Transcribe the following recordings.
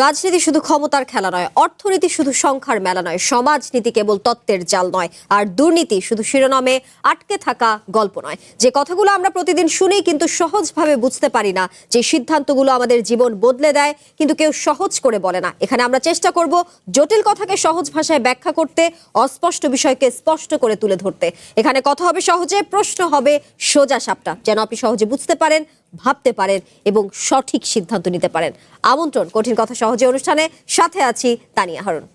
রাজনীতি শুধু ক্ষমতার খেলা নয়, অর্থনীতি শুধু সংখ্যার মেলা নয়, সমাজনীতি কেবল তত্ত্বের জাল নয়, আর দুর্নীতি শুধু শিরোনামে আটকে থাকা গল্প নয়। যে কথাগুলো আমরা প্রতিদিন শুনি কিন্তু সহজভাবে বুঝতে পারি না, যে সিদ্ধান্তগুলো আমাদের জীবন বদলে দেয় কিন্তু কেউ সহজ করে বলে না। এখানে আমরা চেষ্টা করব জটিল কথাকে সহজ ভাষায় ব্যাখ্যা করতে, অস্পষ্ট বিষয়কে স্পষ্ট করে তুলে ধরতে। এখানে কথা হবে সহজে, প্রশ্ন হবে সোজা সাপটা, যেন আপনি সহজে বুঝতে পারেন, ভাবতে পারেন এবং সঠিক সিদ্ধান্ত নিতে পারেন। আমন্ত্রণ কঠিন কথা সহজে অনুষ্ঠানে, সাথে আছি তানিয়া হারুন।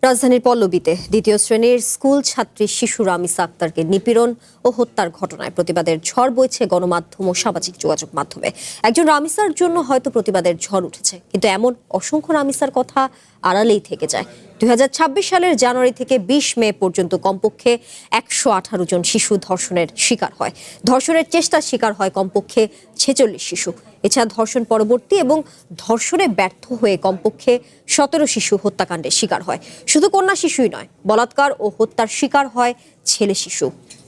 রাজধানীর পল্লবীতে দ্বিতীয় শ্রেণীর স্কুল ছাত্রী শিশু রামিসা আক্তারকে নিপীড়ন ও হত্যার ঘটনায় প্রতিবাদের ঝড় বইছে গণমাধ্যম ও সামাজিক যোগাযোগ মাধ্যমে। একজন রামিসার জন্য হয়তো প্রতিবাদের ঝড় উঠেছে, কিন্তু এমন অসংখ্য রামিসার কথা আড়ালেই থেকে যায়। 2026 সালের জানুয়ারি থেকে 20 মে পর্যন্ত কমপক্ষে 118 জন শিশু ধর্ষণের শিকার হয়। ধর্ষণের চেষ্টার শিকার হয় কমপক্ষে 46 শিশু। এছাড়া ধর্ষণ পরবর্তী এবং ধর্ষণে ব্যর্থ হয়ে কমপক্ষে 17 শিশু হত্যাকাণ্ডের শিকার হয়। শুধু কন্যা শিশুই নয়, বলাৎকার ও হত্যার শিকার হয় ছেলে শিশু।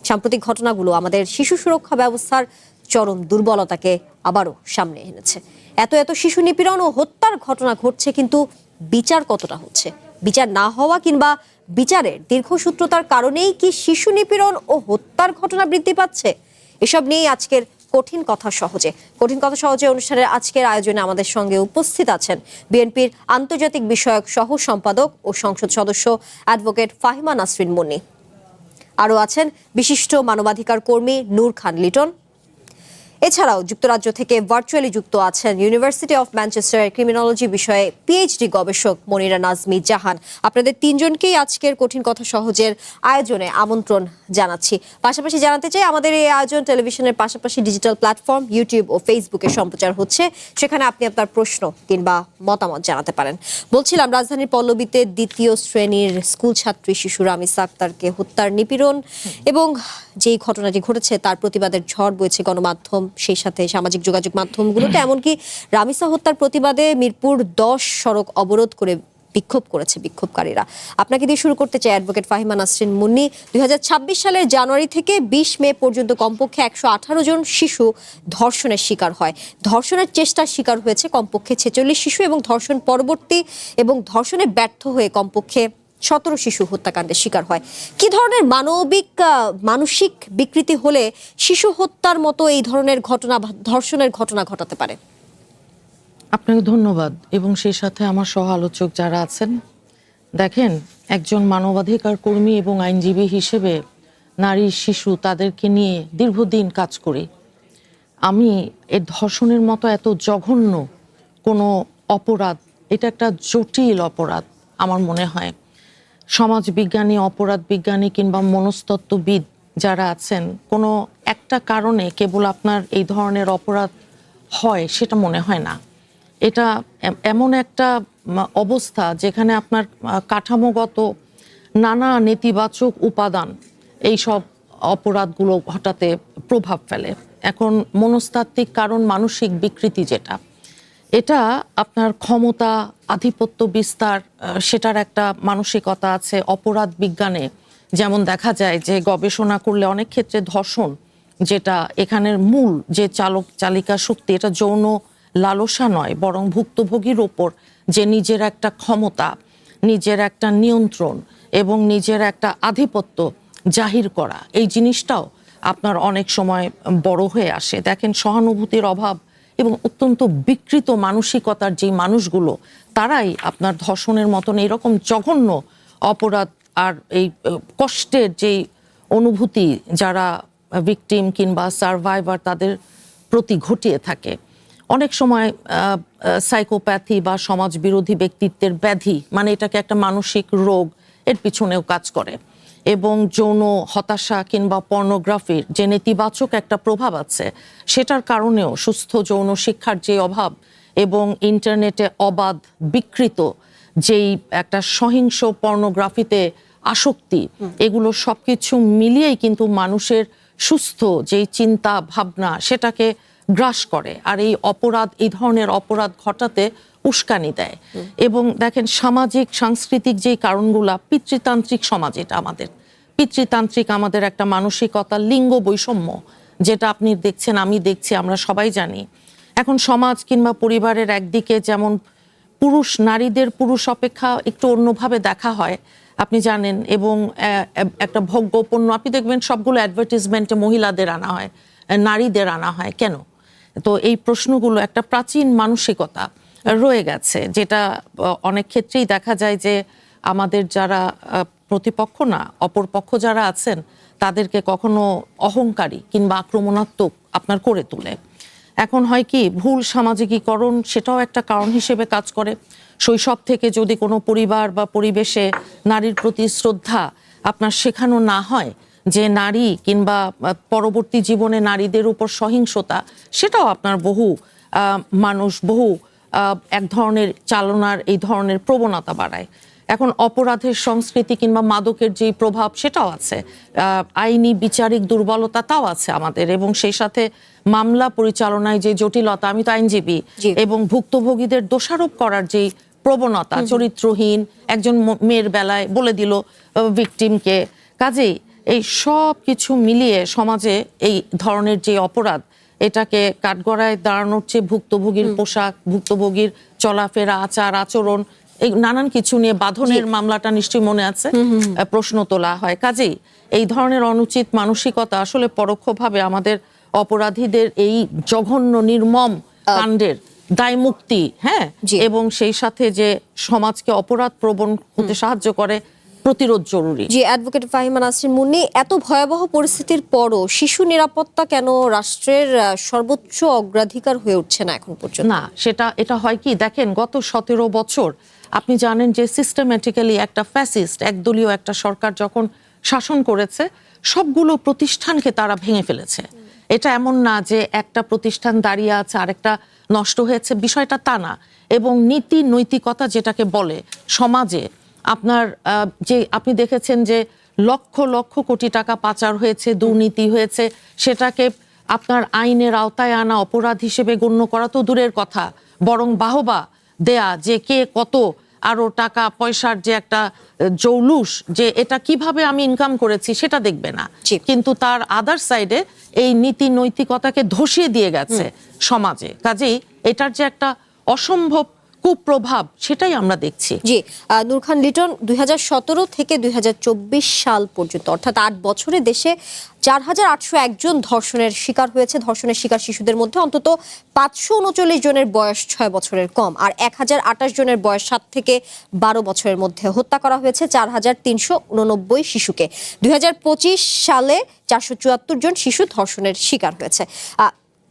সাম্প্রতিক ঘটনাগুলো আমাদের শিশু সুরক্ষা ব্যবস্থার চরম দুর্বলতাকে আবারও সামনে এনেছে। এত শিশু নিপীড়ন ও হত্যার ঘটনা ঘটছে, কিন্তু বিচার কতটা হচ্ছে? বিচার না হওয়া কিংবা বিচারের দীর্ঘসূত্রতার কারণেই কি শিশু নিপীড়ন ও হত্যার ঘটনা বৃদ্ধি পাচ্ছে? এসব নিয়েই আজকের কঠিন কথা সহজে অনুষ্ঠানের আজকের আয়োজনে আমাদের সঙ্গে উপস্থিত আছেন বিএনপির আন্তর্জাতিক বিষয়ক সহ সম্পাদক ও সংসদ সদস্য অ্যাডভোকেট ফাহিমা নাসরিন মুন্নী। আরও আছেন বিশিষ্ট মানবাধিকার কর্মী নূর খান লিটন। এছাড়াও যুক্তরাজ্য থেকে ভার্চুয়ালি যুক্ত আছেন ইউনিভার্সিটি অফ ম্যানচেস্টারের ক্রিমিনোলজি বিষয়ে পিএইচডি গবেষক মনিরা নাজমি জাহান। আপনাদের তিনজনকেই আজকের কঠিন কথা সহজের আয়োজনে আমন্ত্রণ জানাচ্ছি। পাশাপাশি জানাতে চাই, আমাদের এই আয়োজন টেলিভিশনের পাশাপাশি ডিজিটাল প্ল্যাটফর্ম ইউটিউব ও ফেসবুকে সম্প্রচার হচ্ছে। সেখানে আপনি আপনার প্রশ্ন কিংবা মতামত জানাতে পারেন। বলছিলাম, রাজধানীর পল্লবীতে দ্বিতীয় শ্রেণীর স্কুল ছাত্রী শিশু রামিসা আক্তারকে হত্যার নিপীড়ন এবং যেই ঘটনাটি ঘটেছে তার প্রতিবাদের ঝড় বইছে গণমাধ্যম, সেই সাথে সামাজিক যোগাযোগ মাধ্যমগুলোতে। এমনকি রামিসা হত্যার প্রতিবাদে মিরপুর 10 সড়ক অবরোধ করে বিক্ষোভ করেছে বিক্ষোভকারীরা। আপনাকে দিয়ে শুরু করতে চাই অ্যাডভোকেট ফাহিমা নাসরিন মুন্নী। 2026 সালের জানুয়ারি থেকে 20 মে পর্যন্ত কমপক্ষে 118 জন শিশু ধর্ষণের শিকার হয়। ধর্ষণের চেষ্টার শিকার হয়েছে কমপক্ষে 46 শিশু এবং ধর্ষণ পরবর্তী এবং ধর্ষণে ব্যর্থ হয়ে কমপক্ষে 17 শিশু হত্যাকাণ্ডের শিকার হয়। কি ধরনের মানসিক বিকৃতি হলে শিশু হত্যার মতো এই ধরনের ঘটনা, ধর্ষণের ঘটনা ঘটাতে পারে? আপনাকে ধন্যবাদ এবং সেই সাথে আমার সহ আলোচক যারা আছেন। দেখেন, একজন মানবাধিকার কর্মী এবং আইনজীবী হিসেবে নারী, শিশু তাদেরকে নিয়ে দীর্ঘদিন কাজ করি। আমি এই ধর্ষণের মতো এত জঘন্য কোনো অপরাধ, এটা একটা জটিল অপরাধ আমার মনে হয়। সমাজ বিজ্ঞানী, অপরাধ বিজ্ঞানী কিংবা মনস্তত্ত্ববিদ যারা আছেন, কোনো একটা কারণে কেবল আপনার এই ধরনের অপরাধ হয় সেটা মনে হয় না। এটা এমন একটা অবস্থা যেখানে আপনার কাঠামোগত নানা নেতিবাচক উপাদান এই সব অপরাধগুলো ঘটাতে প্রভাব ফেলে। এখন মনস্তাত্ত্বিক কারণ মানসিক বিকৃতি, যেটা এটা আপনার ক্ষমতা, আধিপত্য বিস্তার, সেটার একটা মানসিকতা আছে। অপরাধ বিজ্ঞানে যেমন দেখা যায় যে গবেষণা করলে অনেক ক্ষেত্রে ধর্ষণ, যেটা এখানের মূল যে চালিকা শক্তি, এটা যৌন লালসা নয়, বরং ভুক্তভোগীর ওপর যে নিজের একটা ক্ষমতা, নিজের একটা নিয়ন্ত্রণ, এবং নিজের একটা আধিপত্য জাহির করা, এই জিনিসটাও আপনার অনেক সময় বড় হয়ে আসে। দেখেন, সহানুভূতির অভাব এবং অত্যন্ত বিকৃত মানসিকতার যে মানুষগুলো, তারাই আপনার ধর্ষণের মতন এরকম জঘন্য অপরাধ আর এই কষ্টের যেই অনুভূতি যারা ভিকটিম কিংবা সার্ভাইভার তাদের প্রতি ঘটিয়ে থাকে। অনেক সময় সাইকোপ্যাথি বা সমাজ বিরোধী ব্যক্তিত্বের ব্যাধি, মানে এটাকে একটা মানসিক রোগ, এর পিছনেও কাজ করে। এবং যৌন হতাশা কিংবা পর্নোগ্রাফির যে নেতিবাচক একটা প্রভাব আছে, সেটার কারণেও সুস্থ যৌন শিক্ষার যে অভাব এবং ইন্টারনেটে অবাধ বিকৃত যেই একটা সহিংস পর্নোগ্রাফিতে আসক্তি, এগুলো সবকিছু মিলিয়েই কিন্তু মানুষের সুস্থ যেই চিন্তা ভাবনা সেটাকে গ্রাস করে, আর এই অপরাধ, এই ধরনের অপরাধ ঘটাতে উস্কানি দেয়। এবং দেখেন, সামাজিক সাংস্কৃতিক যেই কারণগুলা, পিতৃতান্ত্রিক সমাজ, এটা আমাদের পিতৃতান্ত্রিক আমাদের একটা মানসিকতা, লিঙ্গ বৈষম্য, যেটা আপনি দেখছেন, আমি দেখছি, আমরা সবাই জানি। এখন সমাজ কিংবা পরিবারের একদিকে যেমন পুরুষ নারীদের পুরুষ অপেক্ষা একটু অন্যভাবে দেখা হয়, আপনি জানেন, এবং একটা ভোগ্যপণ্য আপনি দেখবেন সবগুলো অ্যাডভার্টিজমেন্টে মহিলাদের আনা হয়, নারীদের আনা হয় কেন? তো এই প্রশ্নগুলো একটা প্রাচীন মানসিকতা রয়ে গেছে, যেটা অনেক ক্ষেত্রেই দেখা যায় যে আমাদের যারা প্রতিপক্ষ না, অপরপক্ষ যারা আছেন, তাদেরকে কখনো অহংকারী কিংবা আক্রমণাত্মক আপনার করে তোলে। এখন হয় কি, ভুল সামাজিকীকরণ সেটাও একটা কারণ হিসেবে কাজ করে। শৈশব থেকে যদি কোনো পরিবার বা পরিবেশে নারীর প্রতি শ্রদ্ধা আপনার শেখানো না হয়, যে নারী কিংবা পরবর্তী জীবনে নারীদের উপর সহিংসতা, সেটাও আপনার বহু মানুষ, বহু এক ধরনের চালনার এই ধরনের প্রবণতা বাড়ায়। এখন অপরাধের সংস্কৃতি কিংবা মাদকের যে প্রভাব, সেটাও আছে। আইনি বিচারিক দুর্বলতা তাও আছে আমাদের, এবং সেই সাথে মামলা পরিচালনায় যে জটিলতা, আমি তো আইনজীবী, এবং ভুক্তভোগীদের দোষারোপ করার যে প্রবণতা, চরিত্রহীন একজন মেয়ের বেলায় বলে দিল ভিকটিমকে। কাজেই এই সব কিছু মিলিয়ে সমাজে এই ধরনের যে অপরাধ, এটাকে কাঠগড়ায় দাঁড়ানোর চেয়ে ভুক্তভোগীর পোশাক, ভুক্তভোগীর চলাফেরা, আচার আচরণ, এই নানান কিছু নিয়ে বাঁধনের মামলাটা নিশ্চয়ই মনে আছে, প্রশ্ন তোলা হয়। কাজেই এই ধরনের অনুচিত মানসিকতা আসলে পরোক্ষভাবে আমাদের অপরাধীদের এই জঘন্য নির্মম কাণ্ডের দায়মুক্তি, হ্যাঁ, এবং সেই সাথে যে সমাজকে অপরাধ প্রবণ হতে সাহায্য করে, প্রতিরোধ জরুরি। জি, অ্যাডভোকেট ফাহিমা নাসরিন মুন্নি, এত ভয়াবহ পরিস্থিতির পরও শিশু নিরাপত্তা কেন রাষ্ট্রের সর্বোচ্চ অগ্রাধিকার হয়ে উঠছে না এখন পর্যন্ত? না, এটা হয় কি, দেখেন, গত 17 বছর আপনি জানেন যে সিস্টেম্যাটিক্যালি একটা ফ্যাসিস্ট একদলীয় একটা সরকার যখন শাসন করেছে, সবগুলো প্রতিষ্ঠানকে তারা ভেঙে ফেলেছে। এটা এমন না যে একটা প্রতিষ্ঠান দাঁড়িয়ে আছে আরেকটা নষ্ট হয়েছে, বিষয়টা তা না। এবং নীতি নৈতিকতা যেটাকে বলে সমাজে, আপনার যে আপনি দেখেছেন যে লক্ষ লক্ষ কোটি টাকা পাচার হয়েছে, দুর্নীতি হয়েছে, সেটাকে আপনার আইনের আওতায় আনা অপরাধ হিসেবে গণ্য করা তো দূরের কথা, বরং বাহবা দেয়া যে কে কত আরো টাকা পয়সার যে একটা জৌলুস, যে এটা কিভাবে আমি ইনকাম করেছি সেটা দেখবে না, কিন্তু তার আদার সাইডে এই নীতি নৈতিকতাকে ধসিয়ে দিয়ে গেছে সমাজে। কাজেই এটার যে একটা অসম্ভব কুপ্রভাব, সেটাই আমরা দেখছি। জি, নূর খান লিটন, 2017 থেকে 2024 সাল পর্যন্ত, অর্থাৎ 8 বছরে দেশে 4801 জন ধর্ষণের শিকার হয়েছে। ধর্ষণের শিকার শিশুদের মধ্যে অন্তত 539 জনের বয়স 6 বছরের কম, আর 1028 জনের বয়স 7 থেকে 12 বছরের মধ্যে। হত্যা করা হয়েছে 4389 শিশুকে। 2025 সালে 474 জন শিশু ধর্ষণের শিকার হয়েছে।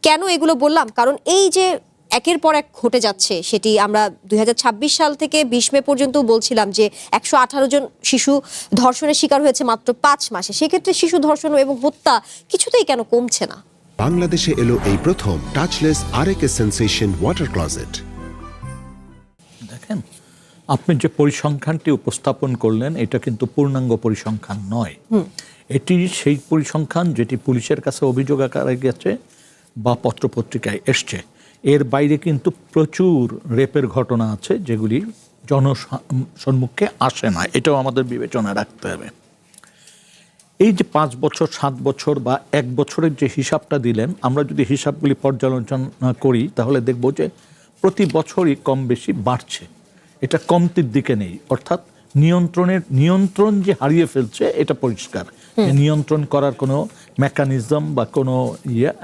কেন এগুলো বললাম? কারণ এই যে একের পর এক ঘটে যাচ্ছে, সেটি আমরা 2026 সাল থেকে 20 মে পর্যন্ত বলছিলাম যে 118 জন শিশু ধর্ষণের শিকার হয়েছে মাত্র 5 মাসে। সেক্ষেত্রে শিশু ধর্ষণ এবং হত্যা কিছুতেই কেন কমছে না? বাংলাদেশে এলো এই প্রথম টাচলেস আরএকে সেন্সেশন ওয়াটার ক্লোজেট। দেখেন, আপনি যে পরিসংখ্যানটি উপস্থাপন করলেন, এটা কিন্তু পূর্ণাঙ্গ পরিসংখ্যান নয়। এটি সেই পরিসংখ্যান যেটি পুলিশের কাছে অভিযোগ আকারে গেছে বা পত্রপত্রিকায় এসছে। এর বাইরে কিন্তু প্রচুর রেপের ঘটনা আছে যেগুলি জনসম্মুখে আসে না, এটাও আমাদের বিবেচনায় রাখতে হবে। এই যে 5 বছর, 7 বছর বা 1 বছরের যে হিসাবটা দিলেন, আমরা যদি হিসাবগুলি পর্যালোচনা করি তাহলে দেখব যে প্রতি বছরই কম বেশি বাড়ছে, এটা কমতির দিকে নেই, অর্থাৎ নিয়ন্ত্রণ যে হারিয়ে ফেলছে এটা পরিষ্কার। নিয়ন্ত্রণ করার কোনো মেকানিজম বা কোনো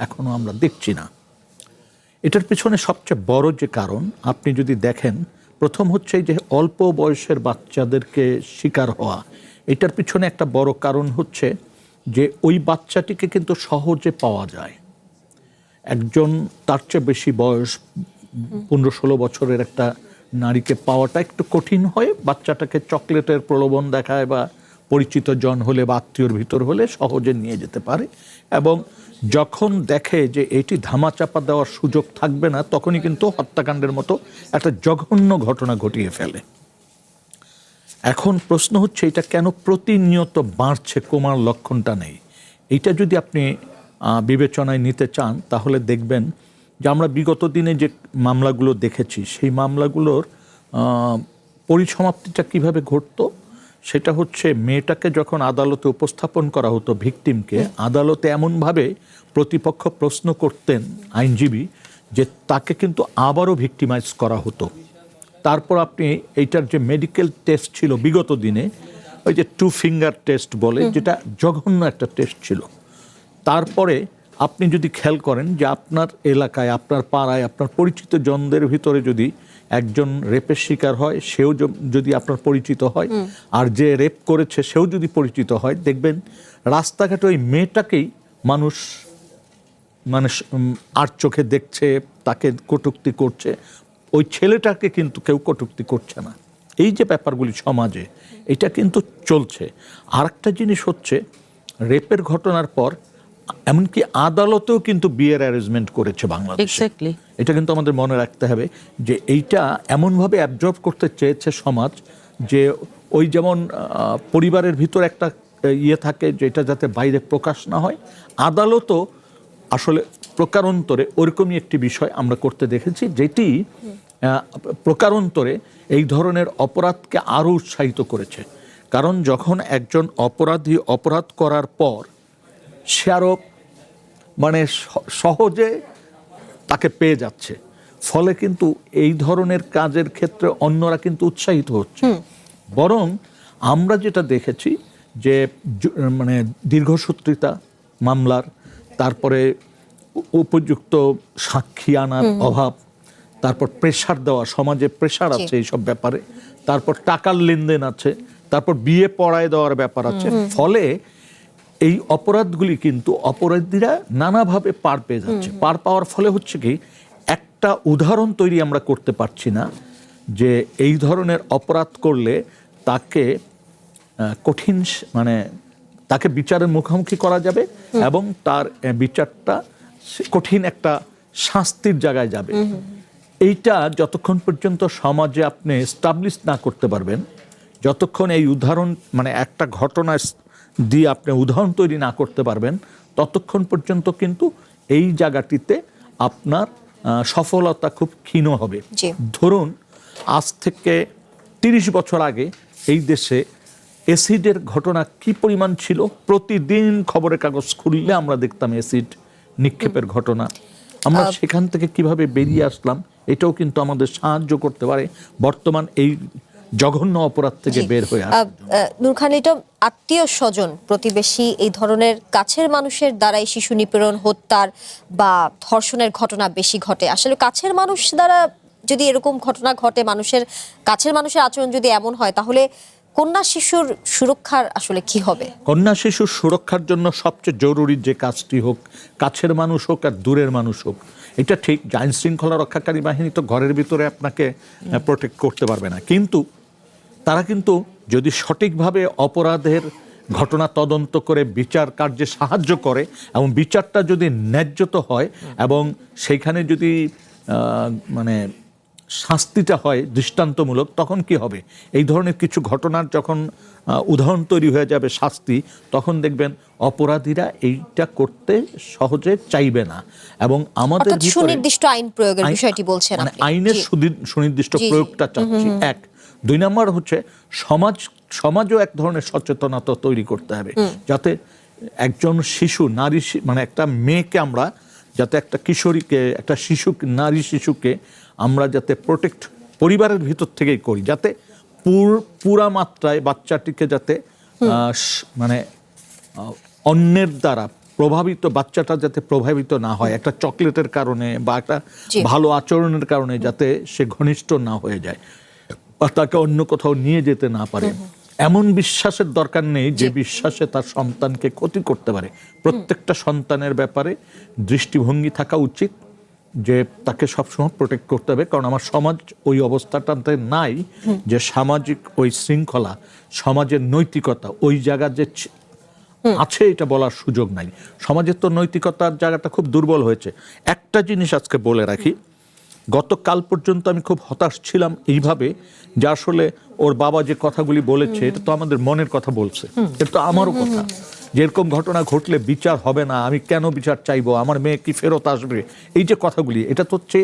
এখনো আমরা দেখছি না। এটার পিছনে সবচেয়ে বড় যে কারণ আপনি যদি দেখেন, প্রথম হচ্ছে যে অল্প বয়সের বাচ্চাদেরকে শিকার হওয়া। এটার পিছনে একটা বড় কারণ হচ্ছে যে ওই বাচ্চাটিকে কিন্তু সহজে পাওয়া যায়। একজন তার চেয়ে বেশি বয়স 15-16 বছরের একটা নারীকে পাওয়াটা একটু কঠিন হয়। বাচ্চাটাকে চকলেটের প্রলোভন দেখায় বা পরিচিত জন হলে বা আত্মীয়র ভিতর হলে সহজে নিয়ে যেতে পারে, এবং যখন দেখে যে এটি ধামাচাপা দেওয়ার সুযোগ থাকবে না, তখনই কিন্তু হত্যাকাণ্ডের মতো একটা জঘন্য ঘটনা ঘটিয়ে ফেলে। এখন প্রশ্ন হচ্ছে এটা কেন প্রতিনিয়ত বাড়ছে, কমার লক্ষণটা নেই? এইটা যদি আপনি বিবেচনায় নিতে চান তাহলে দেখবেন যে আমরা বিগত দিনে যে মামলাগুলো দেখেছি সেই মামলাগুলোর পরিসমাপ্তিটা কিভাবে ঘটতো। সেটা হচ্ছে মেয়েটাকে যখন আদালতে উপস্থাপন করা হতো, ভিকটিমকে, আদালতে এমনভাবে প্রতিপক্ষ প্রশ্ন করতেন আইনজীবী যে তাকে কিন্তু আবারও ভিকটিমাইজ করা হতো। তারপর আপনি এইটার যে মেডিকেল টেস্ট ছিল বিগত দিনে, ওই যে 2 ফিঙ্গার টেস্ট বলে, যেটা জঘন্য একটা টেস্ট ছিল। তারপরে আপনি যদি খেয়াল করেন যে আপনার এলাকায়, আপনার পাড়ায়, আপনার পরিচিত জনদের ভিতরে যদি একজন রেপের শিকার হয়, সেও যদি আপনার পরিচিত হয়, আর যে রেপ করেছে সেও যদি পরিচিত হয়, দেখবেন রাস্তাঘাটে ওই মেয়েটাকেই মানুষ আর চোখে দেখছে, তাকে কটূক্তি করছে। ওই ছেলেটাকে কিন্তু কেউ কটূক্তি করছে না। এই যে ব্যাপারগুলি সমাজে, এটা কিন্তু চলছে। আর একটা জিনিস হচ্ছে, রেপের ঘটনার পর এমনকি আদালতেও কিন্তু বিয়ের অ্যারেঞ্জমেন্ট করেছে বাংলাদেশে। এটা কিন্তু আমাদের মনে রাখতে হবে যে এইটা এমনভাবে অ্যাবজর্ব করতে চেয়েছে সমাজ যে ওই যেমন পরিবারের ভিতর একটা থাকে যেটা যাতে বাইরে প্রকাশ না হয়, আদালতও আসলে প্রকারান্তরে ওরকমই একটি বিষয় আমরা করতে দেখেছি, যেটি প্রকারান্তরে এই ধরনের অপরাধকে আরও উৎসাহিত করেছে। কারণ যখন একজন অপরাধী অপরাধ করার পর সে আরও সহজে তাকে পেয়ে যাচ্ছে, ফলে কিন্তু এই ধরনের কাজের ক্ষেত্রে অন্যরা কিন্তু উৎসাহিত হচ্ছে। বরং আমরা যেটা দেখেছি যে দীর্ঘসূত্রিতা মামলার, তারপরে উপযুক্ত সাক্ষী আনার অভাব, তারপর প্রেশার দেওয়া, সমাজে প্রেশার আছে এইসব ব্যাপারে, তারপর টাকার লেনদেন আছে, তারপর বিয়ে পড়ায় দেওয়ার ব্যাপার আছে। ফলে এই অপরাধগুলি কিন্তু অপরাধীরা নানাভাবে পার পেয়ে যাচ্ছে। পার পাওয়ার ফলে হচ্ছে কি, একটা উদাহরণ তৈরি আমরা করতে পারছি না যে এই ধরনের অপরাধ করলে তাকে কঠিন তাকে বিচারের মুখোমুখি করা যাবে এবং তার বিচারটা কঠিন একটা শাস্তির জায়গায় যাবে। এইটা যতক্ষণ পর্যন্ত সমাজে আপনি এস্টাবলিশ না করতে পারবেন, যতক্ষণ এই উদাহরণ একটা ঘটনা দিয়ে আপনি উদাহরণ তৈরি না করতে পারবেন, ততক্ষণ পর্যন্ত কিন্তু এই জায়গাটিতে আপনার সফলতা খুব ক্ষীণ হবে। ধরুন আজ থেকে 30 বছর আগে এই দেশে অ্যাসিডের ঘটনা কি পরিমাণ ছিল। প্রতিদিন খবরের কাগজ খুললে আমরা দেখতাম অ্যাসিড নিক্ষেপের ঘটনা। আমরা সেখান থেকে কিভাবে বেরিয়ে আসলাম, এটাও কিন্তু আমাদের সাহায্য করতে পারে বর্তমান এই জঘন্য অপরাধ থেকে বের হয়ে আসা। নূর খান লিটন, আত্মীয় স্বজন, প্রতিবেশী, এই ধরনের কাছের মানুষের দ্বারাই শিশু নিপীড়ন, হত্যার বা ধর্ষণের ঘটনা বেশি ঘটে। আসলে কাছের মানুষ দ্বারা যদি এরকম ঘটনা ঘটে, কাছের মানুষের আচরণ যদি এমন হয়, তাহলে কন্যা শিশুর সুরক্ষার আসলে কি হবে? কন্যা শিশুর সুরক্ষার জন্য সবচেয়ে জরুরি যে কাজটি হোক, কাছের মানুষ হোক আর দূরের মানুষ হোক, এটা ঠিক যে আইন শৃঙ্খলা রক্ষাকারী বাহিনী তো ঘরের ভিতরে আপনাকে প্রোটেক্ট করতে পারবে না, কিন্তু তারা কিন্তু যদি সঠিকভাবে অপরাধের ঘটনা তদন্ত করে বিচার কার্যে সাহায্য করে এবং বিচারটা যদি ন্যায্যত হয় এবং সেইখানে যদি শাস্তিটা হয় দৃষ্টান্তমূলক, তখন কি হবে? এই ধরনের কিছু ঘটনার যখন উদাহরণ তৈরি হয়ে যাবে শাস্তি, তখন দেখবেন অপরাধীরা এইটা করতে সহজে চাইবে না। এবং আমাদের সুনির্দিষ্ট আইন প্রয়োগের বিষয়টি বলছেন আপনি, আইনের সুনির্দিষ্ট প্রয়োগটা চাচ্ছি। 1, 2 নম্বর হচ্ছে সমাজও এক ধরনের সচেতনতা তৈরি করতে হবে, যাতে একজন শিশু, নারী একটা মেয়েকে আমরা যাতে, একটা কিশোরীকে, একটা নারী শিশুকে আমরা যাতে প্রোটেক্ট পরিবারের ভিতর থেকেই করি, যাতে পুরা মাত্রায় বাচ্চাটিকে যাতে মানে অন্যের দ্বারা বাচ্চাটা যাতে প্রভাবিত না হয় একটা চকলেটের কারণে বা একটা ভালো আচরণের কারণে, যাতে সে ঘনিষ্ঠ না হয়ে যায় বা তাকে অন্য কোথাও নিয়ে যেতে না পারে, এমন বিশ্বাসের দরকার নেই যে বিশ্বাসে তার সন্তানকে ক্ষতি করতে পারে। প্রত্যেকটা সন্তানের ব্যাপারে দৃষ্টিভঙ্গি থাকা উচিত যে তাকে সবসময় প্রোটেক্ট করতে হবে, কারণ আমার সমাজ ওই অবস্থাটাতে নাই যে সামাজিক ওই শৃঙ্খলা, সমাজের নৈতিকতা ওই জায়গা যে আছে এটা বলার সুযোগ নাই। সমাজের তো নৈতিকতার জায়গাটা খুব দুর্বল হয়েছে। একটা জিনিস আজকে বলে রাখি, গতকাল পর্যন্ত আমি খুব হতাশ ছিলাম এইভাবে যে আসলে ওর বাবা যে কথাগুলি বলেছে এটা তো আমাদের মনের কথা বলছে, এটা তো আমারও কথা, যেরকম ঘটনা ঘটলে বিচার হবে না, আমি কেন বিচার চাইবো, আমার মেয়ে কি ফেরত আসবে, এই যে কথাগুলি, এটা তো হচ্ছে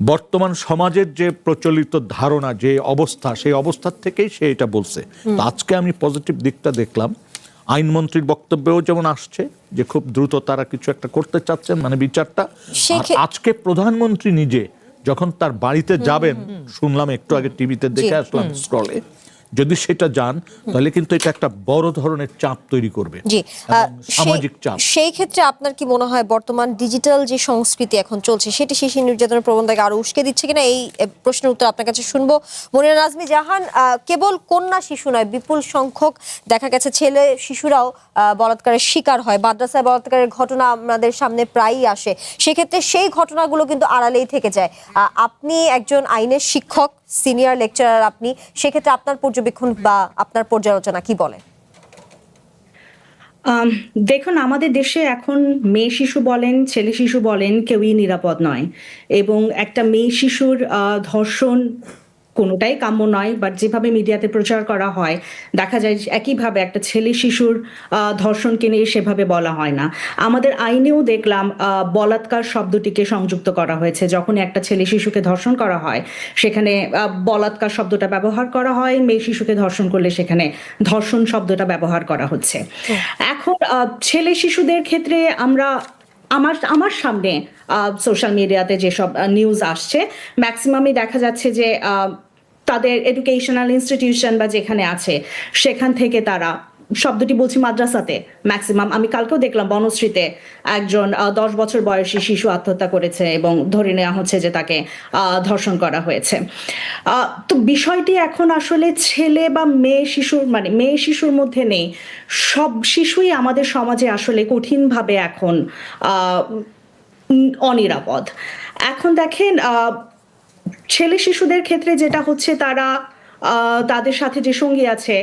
বর্তমান সমাজের যে প্রচলিত ধারণা, যে অবস্থা, সেই অবস্থার থেকেই সে এটা বলছে। তো আজকে আমি পজিটিভ দিকটা দেখলাম, আইনমন্ত্রীর বক্তব্যেও যেমন আসছে যে খুব দ্রুত তারা কিছু একটা করতে চাচ্ছেন, মানে বিচারটা। আজকে প্রধানমন্ত্রী নিজে যখন তার বাড়িতে যাবেন, শুনলাম একটু আগে টিভিতে দেখে আসলাম স্ক্রলে, যদি সেটা যান তাহলে কিন্তু এটা একটা বড় ধরনের চাপ তৈরি করবে, সামাজিক চাপ। সেই ক্ষেত্রে আপনার কি মনে হয় বর্তমান ডিজিটাল যে সংস্কৃতি এখন চলছে সেটি শিশু নির্যাতনের প্রবণতাকে আরো উস্কে দিচ্ছে কিনা, এই প্রশ্নের উত্তর আপনার কাছে শুনবো। মনিরা নাজমি জাহান, কেবল কন্যা শিশু নয়, বিপুল সংখ্যক দেখা গেছে ছেলে শিশুরাও বলাৎকারের শিকার হয়। মাদ্রাসায় বলাৎকারের ঘটনা আমাদের সামনে প্রায়ই আসে, সেক্ষেত্রে সেই ঘটনাগুলো কিন্তু আড়ালেই থেকে যায়। আপনি একজন আইনের শিক্ষক, সিনিয়র লেকচারার, আপনি সেক্ষেত্রে আপনার পর্যবেক্ষণ বা আপনার পর্যালোচনা কি বলে? দেখুন, আমাদের দেশে এখন মেয়ে শিশু বলেন, ছেলে শিশু বলেন, কেউই নিরাপদ নয়। এবং একটা মেয়ে শিশুর ধর্ষণ কোনোটাই কাম্য নয়, বাট যেভাবে মিডিয়াতে প্রচার করা হয় দেখা যায় একইভাবে একটা ছেলে শিশুর ধর্ষণকে নিয়ে সেভাবে বলা হয় না। আমাদের আইনেও দেখলাম বলাৎকার শব্দটিকে সংযুক্ত করা হয়েছে। যখন একটা ছেলে শিশুকে ধর্ষণ করা হয় সেখানে বলাৎকার শব্দটা ব্যবহার করা হয়, মেয়ে শিশুকে ধর্ষণ করলে সেখানে ধর্ষণ শব্দটা ব্যবহার করা হচ্ছে। এখন ছেলে শিশুদের ক্ষেত্রে আমার সামনে সোশ্যাল মিডিয়াতে যেসব নিউজ আসছে, ম্যাক্সিমামই দেখা যাচ্ছে যে তাদের এডুকেশনাল ইনস্টিটিউশন বা যেখানে আছে সেখান থেকে তারা, শব্দটি বলছি মাদ্রাসাতে ম্যাক্সিমাম, আমি কালকেও দেখলাম বনশ্রীতে একজন 10 বছর বয়সী শিশু আত্মহত্যা করেছে এবং ধরে নেওয়া হচ্ছে যে তাকে ধর্ষণ করা হয়েছে। তো বিষয়টি এখন আসলে ছেলে বা মেয়ে শিশুর মধ্যে নেই, সব শিশুই আমাদের সমাজে আসলে কঠিনভাবে এখন অনিরাপদ। এখন দেখেন, ছেলে শিশুদের ক্ষেত্রে যেটা হচ্ছে, তারা তাদের সাথে যে সঙ্গী আছে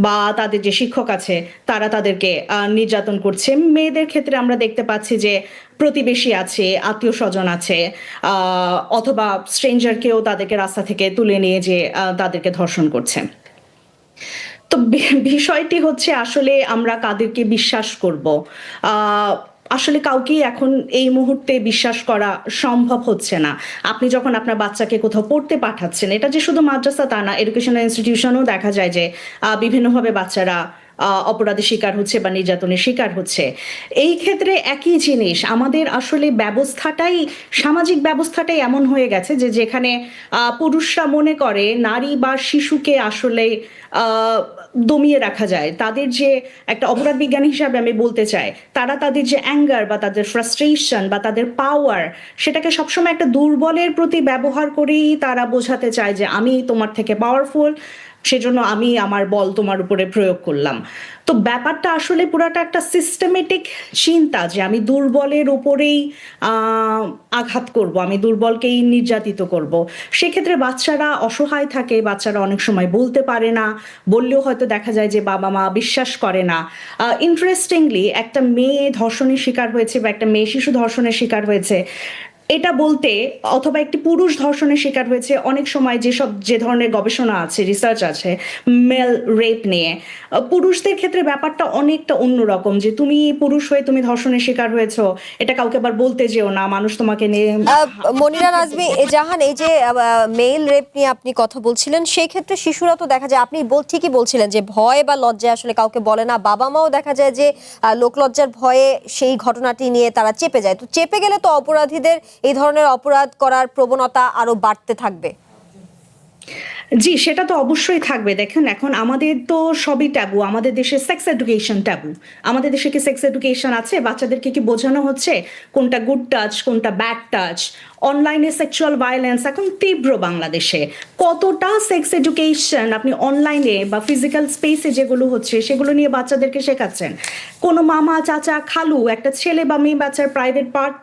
বা তাদের যে শিক্ষক আছে তারা তাদেরকে নির্যাতন করছে। মেয়েদের ক্ষেত্রে আমরা দেখতে পাচ্ছি যে প্রতিবেশী আছে, আত্মীয় স্বজন আছে, অথবা স্ট্রেঞ্জারকেও তাদেরকে রাস্তা থেকে তুলে নিয়ে যে তাদেরকে ধর্ষণ করছে। তো বিষয়টি হচ্ছে আসলে আমরা কাদেরকে বিশ্বাস করব? আসলে কাউকেই এখন এই মুহূর্তে বিশ্বাস করা সম্ভব হচ্ছে না। আপনি যখন আপনার বাচ্চাকে কোথাও পড়তে পাঠাচ্ছেন, এটা যে শুধু মাদ্রাসা তা না, এডুকেশনাল ইনস্টিটিউশনেও দেখা যায় যে বিভিন্নভাবে বাচ্চারা অপরাধের শিকার হচ্ছে বা নির্যাতনের শিকার হচ্ছে। এই ক্ষেত্রে একই জিনিস, আমাদের আসলে সামাজিক ব্যবস্থাটাই এমন হয়ে গেছে যে যেখানে পুরুষরা মনে করে নারী বা শিশুকে আসলে দমিয়ে রাখা যায়। তাদের যে একটা অপরাধ বিজ্ঞানী হিসাবে আমি বলতে চাই, তারা তাদের যে অ্যাঙ্গার বা তাদের ফ্রাস্ট্রেশন বা তাদের পাওয়ার, সেটাকে সবসময় একটা দুর্বলের প্রতি ব্যবহার করেই তারা বোঝাতে চায় যে আমি তোমার থেকে পাওয়ারফুল, সেজন্য আমি আমার বল তোমার উপরে প্রয়োগ করলাম। তো ব্যাপারটা আসলে পুরাটা একটা সিস্টেমেটিক চিন্তা যে আমি দুর্বলের উপরেই আঘাত করব, আমি দুর্বলকেই নির্যাতিত করব। সেক্ষেত্রে বাচ্চারা অসহায় থাকে, বাচ্চারা অনেক সময় বলতে পারে না, বললেও হয়তো দেখা যায় যে বাবা মা বিশ্বাস করে না। ইন্টারেস্টিংলি, একটা মেয়ে ধর্ষণের শিকার হয়েছে বা একটা মেয়ে শিশু ধর্ষণের শিকার হয়েছে এটা বলতে, অথবা একটি পুরুষ ধর্ষণের শিকার হয়েছে, অনেক সময় যে ধরনের গবেষণা আছে, রিসার্চ আছে মেল রেপ নিয়ে, পুরুষদের ক্ষেত্রে ব্যাপারটা অনেকটা অন্যরকম, যে তুমি পুরুষ হয়ে তুমি ধর্ষণের শিকার হয়েছো, এটা কাউকে আবার বলতে যেও না, মানুষ তোমাকে নিয়ে। মনিরা নাজমি জাহান, এই যে মেল রেপ নিয়ে আপনি কথা বলছিলেন, সেই ক্ষেত্রে শিশুরা তো দেখা যায়, আপনি ঠিকই বলছিলেন যে ভয় বা লজ্জায় আসলে কাউকে বলে না, বাবা মাও দেখা যায় যে লোকলজ্জার ভয়ে সেই ঘটনাটি নিয়ে তারা চেপে যায়। তো চেপে গেলে তো অপরাধীদের এই ধরনের অপরাধ করার প্রবণতা আরো বাড়তে থাকবে। জি, সেটা তো অবশ্যই থাকবে। দেখেন এখন আমাদের তো সবই ট্যাবু। আমাদের দেশে সেক্স এডুকেশন ট্যাবু। আমাদের দেশে কি সেক্স এডুকেশন আছে? বাচ্চাদেরকে কি বোঝানো হচ্ছে কোনটা গুড টাচ, কোনটা ব্যাড টাচ? অনলাইনে সেক্সুয়াল ভায়োলেন্স এখন তীব্র বাংলাদেশে। কতটা সেক্স এডুকেশন আপনি অনলাইনে বা ফিজিক্যাল স্পেসে যেগুলো হচ্ছে সেগুলো নিয়ে বাচ্চাদেরকে শেখাচ্ছেন। কোনো মামা, চাচা, খালু একটা ছেলে বা মেয়ে বাচ্চার প্রাইভেট পার্ট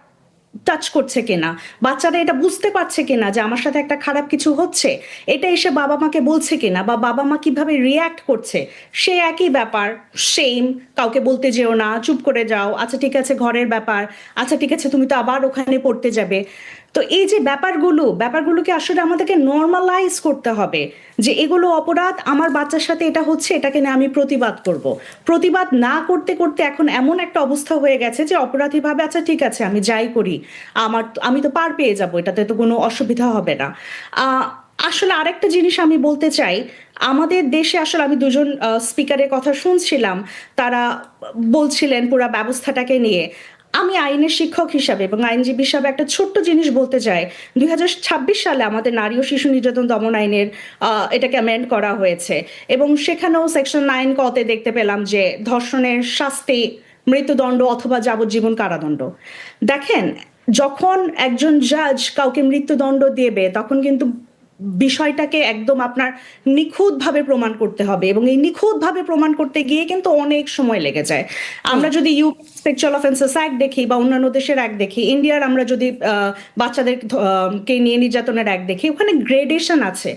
টাচ করছে কিনা, বাচ্চারা এটা বুঝতে পারছে কিনা যে আমার সাথে একটা খারাপ কিছু হচ্ছে, এটা এসে বাবা মাকে বলছে কিনা বা বাবা মা কিভাবে রিয়্যাক্ট করছে, সে একই ব্যাপার। সেম, কাউকে বলতে যেও না, চুপ করে যাও, আচ্ছা ঠিক আছে ঘরের ব্যাপার, আচ্ছা ঠিক আছে তুমি তো আবার ওখানে পড়তে যাবে। তো এই যে ব্যাপারগুলোকে আসলে আমাদেরকে নর্মালাইজ করতে হবে যে এগুলো অপরাধ, আমার বাচ্চার সাথে এটা হচ্ছে, এটাকে নিয়ে আমি প্রতিবাদ করব। প্রতিবাদ না করতে করতে এখন এমন একটা অবস্থা হয়ে গেছে যে অপরাধী ভাবে আচ্ছা ঠিক আছে আমি যাই করি, আমি তো পার পেয়ে যাব, এটাতে তো কোনো অসুবিধা হবে না। আসলে আরেকটা জিনিস আমি বলতে চাই, আমাদের দেশে আসলে আমি দুজন স্পিকারের কথা শুনছিলাম, তারা বলছিলেন পুরো ব্যবস্থাটাকে নিয়ে। আমি আইনের শিক্ষক হিসাবে এবং আইনজীবী হিসাবে একটা ছোট্ট জিনিস বলতে চাই। 2026 সালে আমাদের নারী ও শিশু নির্যাতন দমন আইনের এটাকে অ্যামেন্ড করা হয়েছে এবং সেখানেও সেকশন 9 কতে দেখতে পেলাম যে ধর্ষণের শাস্তি মৃত্যুদণ্ড অথবা যাবজ্জীবন কারাদণ্ড। দেখেন, যখন একজন জাজ কাউকে মৃত্যুদণ্ড দেবে তখন কিন্তু বিষয়টাকে একদম আপনার নিখুঁতভাবে প্রমাণ করতে হবে এবং এই নিখুঁতভাবে প্রমাণ করতে গিয়ে কিন্তু অনেক সময় লেগে যায়। আমরা যদি সেক্সুয়াল অফেন্সেস অ্যাক্ট দেখি বা অন্যান্য দেশের অ্যাক্ট দেখি, ইন্ডিয়ার আমরা যদি বাচ্চাদের কে নিয়ে নির্যাতনের অ্যাক্ট দেখি, ওখানে গ্রেডেশন আছে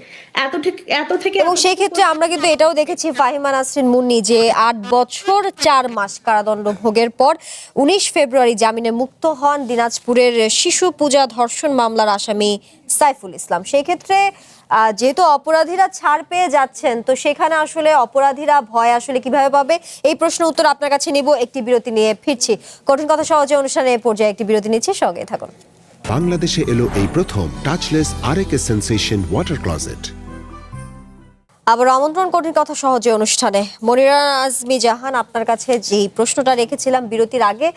এত থেকে এবং সেই ক্ষেত্রে আমরা কিন্তু এটাও দেখেছি ফাহিমা নাসরিন মুন্নি যে ৮ বছর ৪ মাস কারাদণ্ড ভোগের পর ১৯ ফেব্রুয়ারি জামিনে মুক্ত হন দিনাজপুরের শিশু পূজা ধর্ষণ মামলার আসামি সাইফুল ইসলাম। সেই ক্ষেত্রে যেহেতু অপরাধীরা ছাড় পেয়ে যাচ্ছেন, তো সেখানে আসলে অপরাধীরা ভয় আসলে কিভাবে পাবে, এই প্রশ্ন উত্তর আপনার কাছে নিব। একটি বিরতি নিয়ে ফিরছি। কঠিন কথা সহজে অনুষ্ঠানে পর্যায়ে একটি বিরতি নিচ্ছি, সঙ্গে থাকুন। বাংলাদেশে এলো এই প্রথম টাচলেস আরএকে সেন্সেশন ওয়াটার ক্লজেট। আবার আমন্ত্রণ কঠিন কথা সহজে অনুষ্ঠানে। মনিরা আজমি জাহান, আপনার কাছে যেই প্রশ্নটা রেখেছিলাম বিরতির আগে,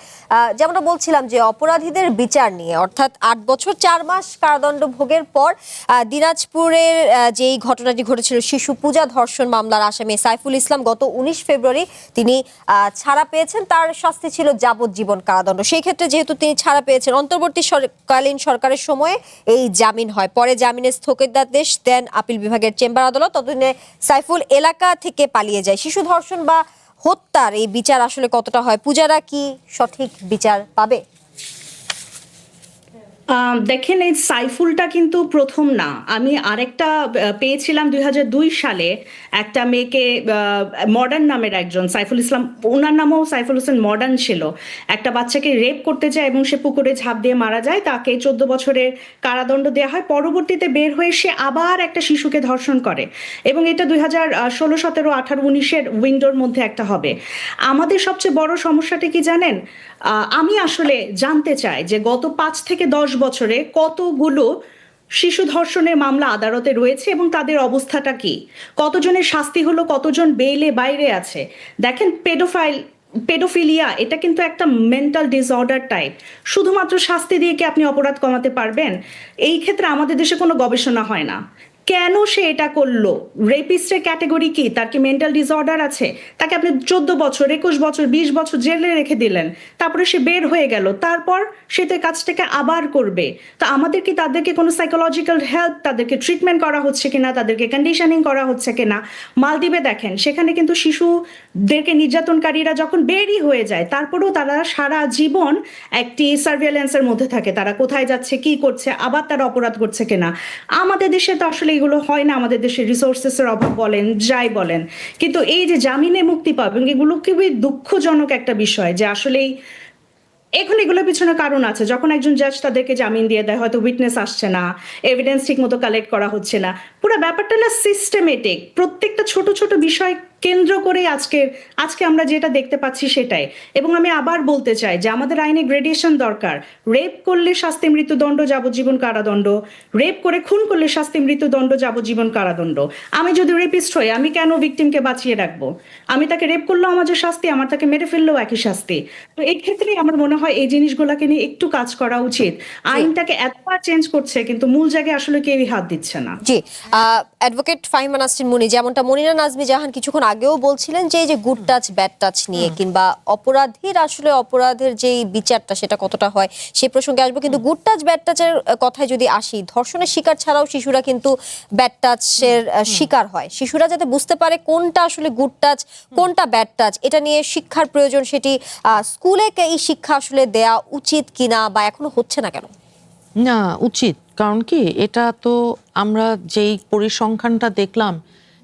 যেমনটা বলছিলাম যে অপরাধীদের বিচার নিয়ে, অর্থাৎ ৮ বছর ৪ মাস কারাদণ্ড ভোগের পর দিনাজপুরের যেই ঘটনাটি ঘটেছিল শিশু পূজা ধর্ষণ মামলার আসামি সাইফুল ইসলাম গত ১৯ ফেব্রুয়ারি তিনি ছাড়া পেয়েছেন। তার শাস্তি ছিল যাবজ্জীবন কারাদণ্ড। সেই ক্ষেত্রে যেহেতু তিনি ছাড়া পেয়েছেন, অন্তর্বর্তীকালীন সরকারের সময়ে এই জামিন হয়। পরে জামিনের স্থগিতাদেশ দেন আপিল বিভাগের চেম্বার আদালত। ততদিনে সাইফুল এলাকা থেকে পালিয়ে যায়। শিশু ধর্ষণ বা হত্যার এই বিচার আসলে কতটা হয়? পূজারা কি সঠিক বিচার পাবে? দেখেন, এই সাইফুলটা কিন্তু প্রথম না। আমি আরেকটা পেয়েছিলাম ২০০২ সালে, একটা মেয়েকে, মডার্ন নামের একজন, সাইফুল ইসলাম ওনার নামও সাইফুল হোসেন মডার্ন ছিল, একটা বাচ্চাকে রেপ করতে যায় এবং সে পুকুরে ঝাঁপ দিয়ে মারা যায়। তাকে 14 বছরের কারাদণ্ড দেওয়া হয়। পরবর্তীতে বের হয়ে সে আবার একটা শিশুকে ধর্ষণ করে এবং এটা 2016, 17, 18, 19-এর উইন্ডোর মধ্যে একটা হবে। আমাদের সবচেয়ে বড় সমস্যাটা কি জানেন? আমি আসলে জানতে চাই যে গত 5 থেকে 10 বছরে কতগুলো শিশু ধর্ষণের মামলা আদালতে রয়েছে এবং তাদের অবস্থাটা কি, কতজনের শাস্তি হলো, কতজন বেইলে বাইরে আছে। দেখেন, পেডোফিলিয়া এটা কিন্তু একটা মেন্টাল ডিসঅর্ডার টাইপ। শুধুমাত্র শাস্তি দিয়ে কি আপনি অপরাধ কমাতে পারবেন? এই ক্ষেত্রে আমাদের দেশে কোনো গবেষণা হয় না। কেন সে এটা করলো? রেপিস্টের ক্যাটাগরি কি? তার কি মেন্টাল ডিসঅর্ডার আছে? তাকে আপনি 14 বছর, 21 বছর, 20 বছর জেলে রেখে দিলেন, তারপরে সে বের হয়ে গেল, তারপর সে তো কাজটাকে আবার করবে। তো আমাদের কি তাদেরকে কোনো সাইকোলজিক্যাল হেল্প, তাদেরকে ট্রিটমেন্ট করা হচ্ছে কিনা, তাদেরকে কন্ডিশনিং করা হচ্ছে কিনা? মালদ্বীপে দেখেন, সেখানে কিন্তু শিশুদেরকে নির্যাতনকারীরা যখন বেরই হয়ে যায় তারপরেও তারা সারা জীবন একটি সার্ভেলেন্সের মধ্যে থাকে, তারা কোথায় যাচ্ছে, কি করছে, আবার তারা অপরাধ করছে কিনা। আমাদের দেশে তো আসলে এগুলো হয় না। আমাদের দেশে রিসোর্সেসের অভাব বলেন, যাই বলেন, কিন্তু এই যে জামিনে মুক্তি পাবে, এগুলো খুবই দুঃখজনক একটা বিষয় যে আসলেই এখন এগুলোর পিছনে কারণ আছে। যখন একজন জাজ তাদেরকে জামিন দিয়ে দেয়, হয়তো উইটনেস আসছে না, এভিডেন্স ঠিক মতো কালেক্ট করা হচ্ছে না, পুরো ব্যাপারটা না সিস্টেমেটিক। প্রত্যেকটা ছোট ছোট বিষয় কেন্দ্র করে আজকে আমরা যেটা দেখতে পাচ্ছি সেটাই। এবং আমি আবার বলতে চাই যে আমাদের আইনে গ্রেডিয়েশন দরকার। রেপ করলে শাস্তি মৃত্যুদণ্ড, যাবজ্জীবন কারাদণ্ড। রেপ করে খুন করলে শাস্তি মৃত্যুদণ্ড, যাবজ্জীবন কারাদণ্ড। আমি যদি রেপিস্ট হই, আমি কেন ভিকটিমকে বাঁচিয়ে রাখবো? আমি তাকে রেপ করলেও আমার যে শাস্তি, আমার তাকে মেরে ফেললেও একই শাস্তি। তো এই ক্ষেত্রেই আমার মনে হয় এই জিনিসগুলোকে নিয়ে একটু কাজ করা উচিত। আইনটাকে এতবার চেঞ্জ করছে কিন্তু মূল জায়গায় আসলে কেউই হাত দিচ্ছে না। জি, অ্যাডভোকেট ফাহিমা নাসরিন মুনি, যেমনটা মনিরা নাজমি জাহান কিছুক্ষণ আগেও বলছিলেন যে এই যে গুড টাচ ব্যাড টাচ নিয়ে কিংবা অপরাধীর আসলে অপরাধের যেই বিচারটা সেটা কতটা হয় সেই প্রসঙ্গে আসবো, কিন্তু গুড টাচ ব্যাড টাচের কথায় যদি আসি, ধর্ষণের শিকার ছাড়াও শিশুরা কিন্তু ব্যাড টাচের শিকার হয়। শিশুরা যাতে বুঝতে পারে কোনটা আসলে গুড টাচ কোনটা ব্যাড টাচ, এটা নিয়ে শিক্ষার প্রয়োজন, সেটি স্কুলে এই শিক্ষা আসলে দেয়া উচিত কিনা বা এখনো হচ্ছে না কেন? না, উচিত। কারণ কি, এটা তো আমরা যেই পরিসংখ্যানটা দেখলাম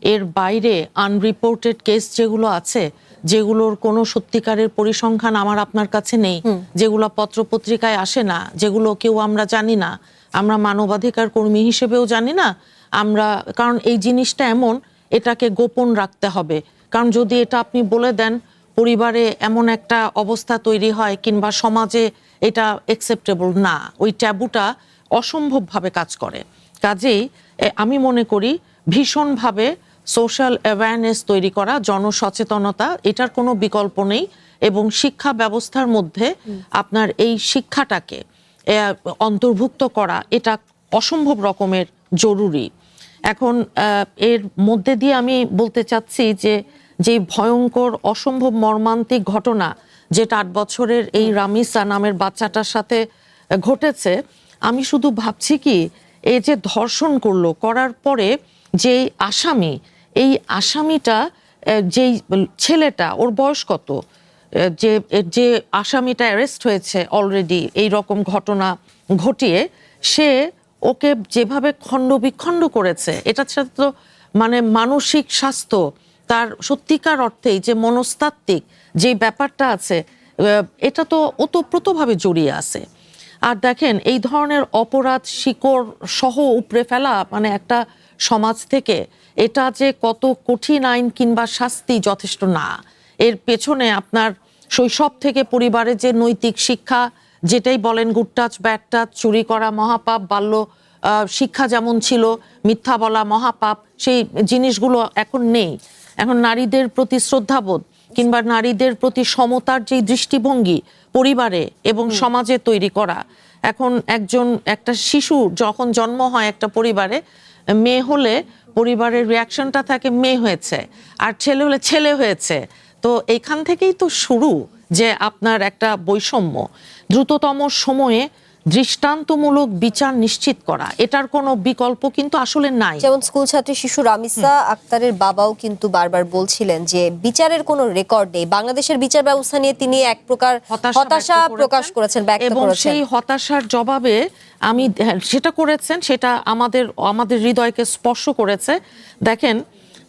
এর বাইরে আনরিপোর্টেড কেস যেগুলো আছে, যেগুলোর কোনো সত্যিকারের পরিসংখ্যান আমার আপনার কাছে নেই, যেগুলো পত্রপত্রিকায় আসে না, যেগুলো কেউ আমরা জানি না, আমরা মানবাধিকার কর্মী হিসেবেও জানি না আমরা। কারণ এই জিনিসটা এমন, এটাকে গোপন রাখতে হবে। কারণ যদি এটা আপনি বলে দেন, পরিবারে এমন একটা অবস্থা তৈরি হয় কিংবা সমাজে এটা অ্যাকসেপ্টেবল না, ওই ট্যাবুটা অসম্ভবভাবে কাজ করে। কাজেই আমি মনে করি ভীষণভাবে সোশ্যাল অ্যাওয়ারনেস তৈরি করা, জনসচেতনতা, এটার কোনো বিকল্প নেই। এবং শিক্ষা ব্যবস্থার মধ্যে আপনার এই শিক্ষাটাকে অন্তর্ভুক্ত করা, এটা অসম্ভব রকমের জরুরি। এখন এর মধ্যে দিয়ে আমি বলতে চাচ্ছি যে ভয়ঙ্কর অসম্ভব মর্মান্তিক ঘটনা যেটা 8 বছরের এই রামিসা নামের বাচ্চাটার সাথে ঘটেছে, আমি শুধু ভাবছি কি, এই যে ধর্ষণ করলো, করার পরে যেই আসামি, এই আসামিটা, যেই ছেলেটা, ওর বয়স কত, যে আসামিটা অ্যারেস্ট হয়েছে অলরেডি এই রকম ঘটনা ঘটিয়ে, সে ওকে যেভাবে খণ্ড বিখণ্ড করেছে, এটা ছাড়া তো মানে মানসিক স্বাস্থ্য, তার সত্যিকার অর্থেই যে মনস্তাত্ত্বিক যে ব্যাপারটা আছে, এটা তো ওতপ্রোতভাবে জড়িয়ে আছে। আর দেখেন, এই ধরনের অপরাধ শিকড় সহ উপড়ে ফেলা মানে একটা সমাজ থেকে, এটা যে কত কঠিন আইন কিংবা শাস্তি যথেষ্ট না। এর পেছনে আপনার শৈশব থেকে পরিবারের যে নৈতিক শিক্ষা, যেটাই বলেন গুড টাচ ব্যাড টাচ, চুরি করা মহাপাপ, বাল্য শিক্ষা যেমন ছিল, মিথ্যা বলা মহাপাপ, সেই জিনিসগুলো এখন নেই। এখন নারীদের প্রতি শ্রদ্ধাবোধ কিংবা নারীদের প্রতি সমতার যে দৃষ্টিভঙ্গি পরিবারে এবং সমাজে তৈরি করা। এখন একটা শিশু যখন জন্ম হয় একটা পরিবারে, মেয়ে হলে পরিবারের রিয়াকশনটা থাকে মেয়ে হয়েছে, আর ছেলে হলে ছেলে হয়েছে। তো এইখান থেকেই তো শুরু যে আপনার একটা বৈষম্য। দ্রুততম সময়ে দৃষ্টান্তমূলক বিচার নিশ্চিত করা, এটার কোনো বিকল্প কিন্তু আসলে নাই। যেমন স্কুল ছাত্রী শিশু রামিসা আক্তারের বাবাও কিন্তু বারবার বলছিলেন যে বিচারের কোনো রেকর্ড নেই। বাংলাদেশের বিচার ব্যবস্থা নিয়ে তিনি এক প্রকার হতাশা প্রকাশ করেছেন, ব্যক্ত এবং করেছেন। সেই হতাশার জবাবে আমি সেটা করেছেন, সেটা আমাদের হৃদয়কে স্পর্শ করেছে। দেখেন,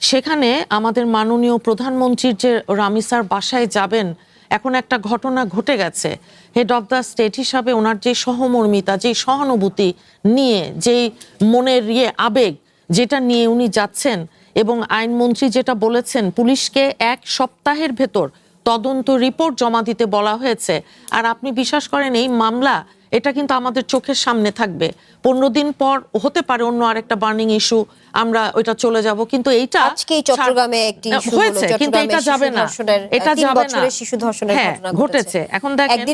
সেখানে আমাদের মাননীয় প্রধানমন্ত্রীর যে রামিসার বাসায় যাবেন, এখন একটা ঘটনা ঘটে গেছে। হেড অফ দ্য স্টেট হিসাবে ওনার যে সহমর্মিতা, যে সহানুভূতি নিয়ে, যেই মনের আবেগ যেটা নিয়ে উনি যাচ্ছেন, এবং আইনমন্ত্রী যেটা বলেছেন, পুলিশকে 1 সপ্তাহের ভেতর তদন্ত রিপোর্ট জমা দিতে বলা হয়েছে। আর আপনি বিশ্বাস করেন, এই মামলা এটা কিন্তু আমাদের চোখের সামনে থাকবে। 15 দিন পর হতে পারে অন্য আরেকটা বার্নিং ইস্যু, আমরা ওইটা চলে যাব, কিন্তু এইটা আজকেই চট্টগ্রামে একটি ইস্যু হয়েছে, কিন্তু এটা যাবে না, এটা যাবে না। শিশু ধর্ষণের ঘটনা ঘটেছে। এখন দেখেন,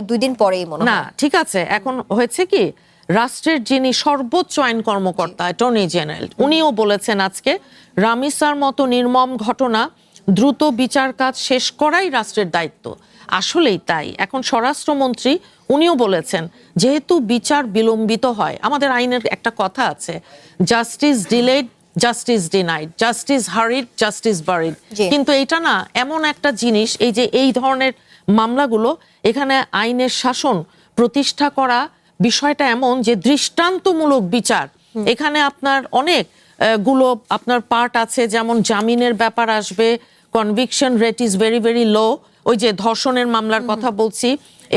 2 দিন পরেই মনে হয় না, ঠিক আছে। এখন হয়েছে কি, রাষ্ট্রের যিনি সর্বোচ্চ আইন কর্মকর্তা, অ্যাটর্নি জেনারেল, উনিও বলেছেন আজকে রামিসার মতো নির্মম ঘটনা দ্রুত বিচার কাজ শেষ করাই রাষ্ট্রের দায়িত্ব। আসলেই তাই। এখন স্বরাষ্ট্রমন্ত্রী উনিও বলেছেন, যেহেতু বিচার বিলম্বিত হয়, আমাদের আইনের একটা কথা আছে, justice delayed justice denied, justice হারিড justice buried. কিন্তু এটা না, এমন একটা জিনিস, এই যে এই ধরনের মামলাগুলো, এখানে আইনের শাসন প্রতিষ্ঠা করা বিষয়টা এমন যে দৃষ্টান্তমূলক বিচার, এখানে আপনার অনেক গুলো আপনার পার্ট আছে, যেমন জামিনের ব্যাপার আসবে, conviction rate is very very low, ওই যে ধর্ষণের মামলার কথা বলছি,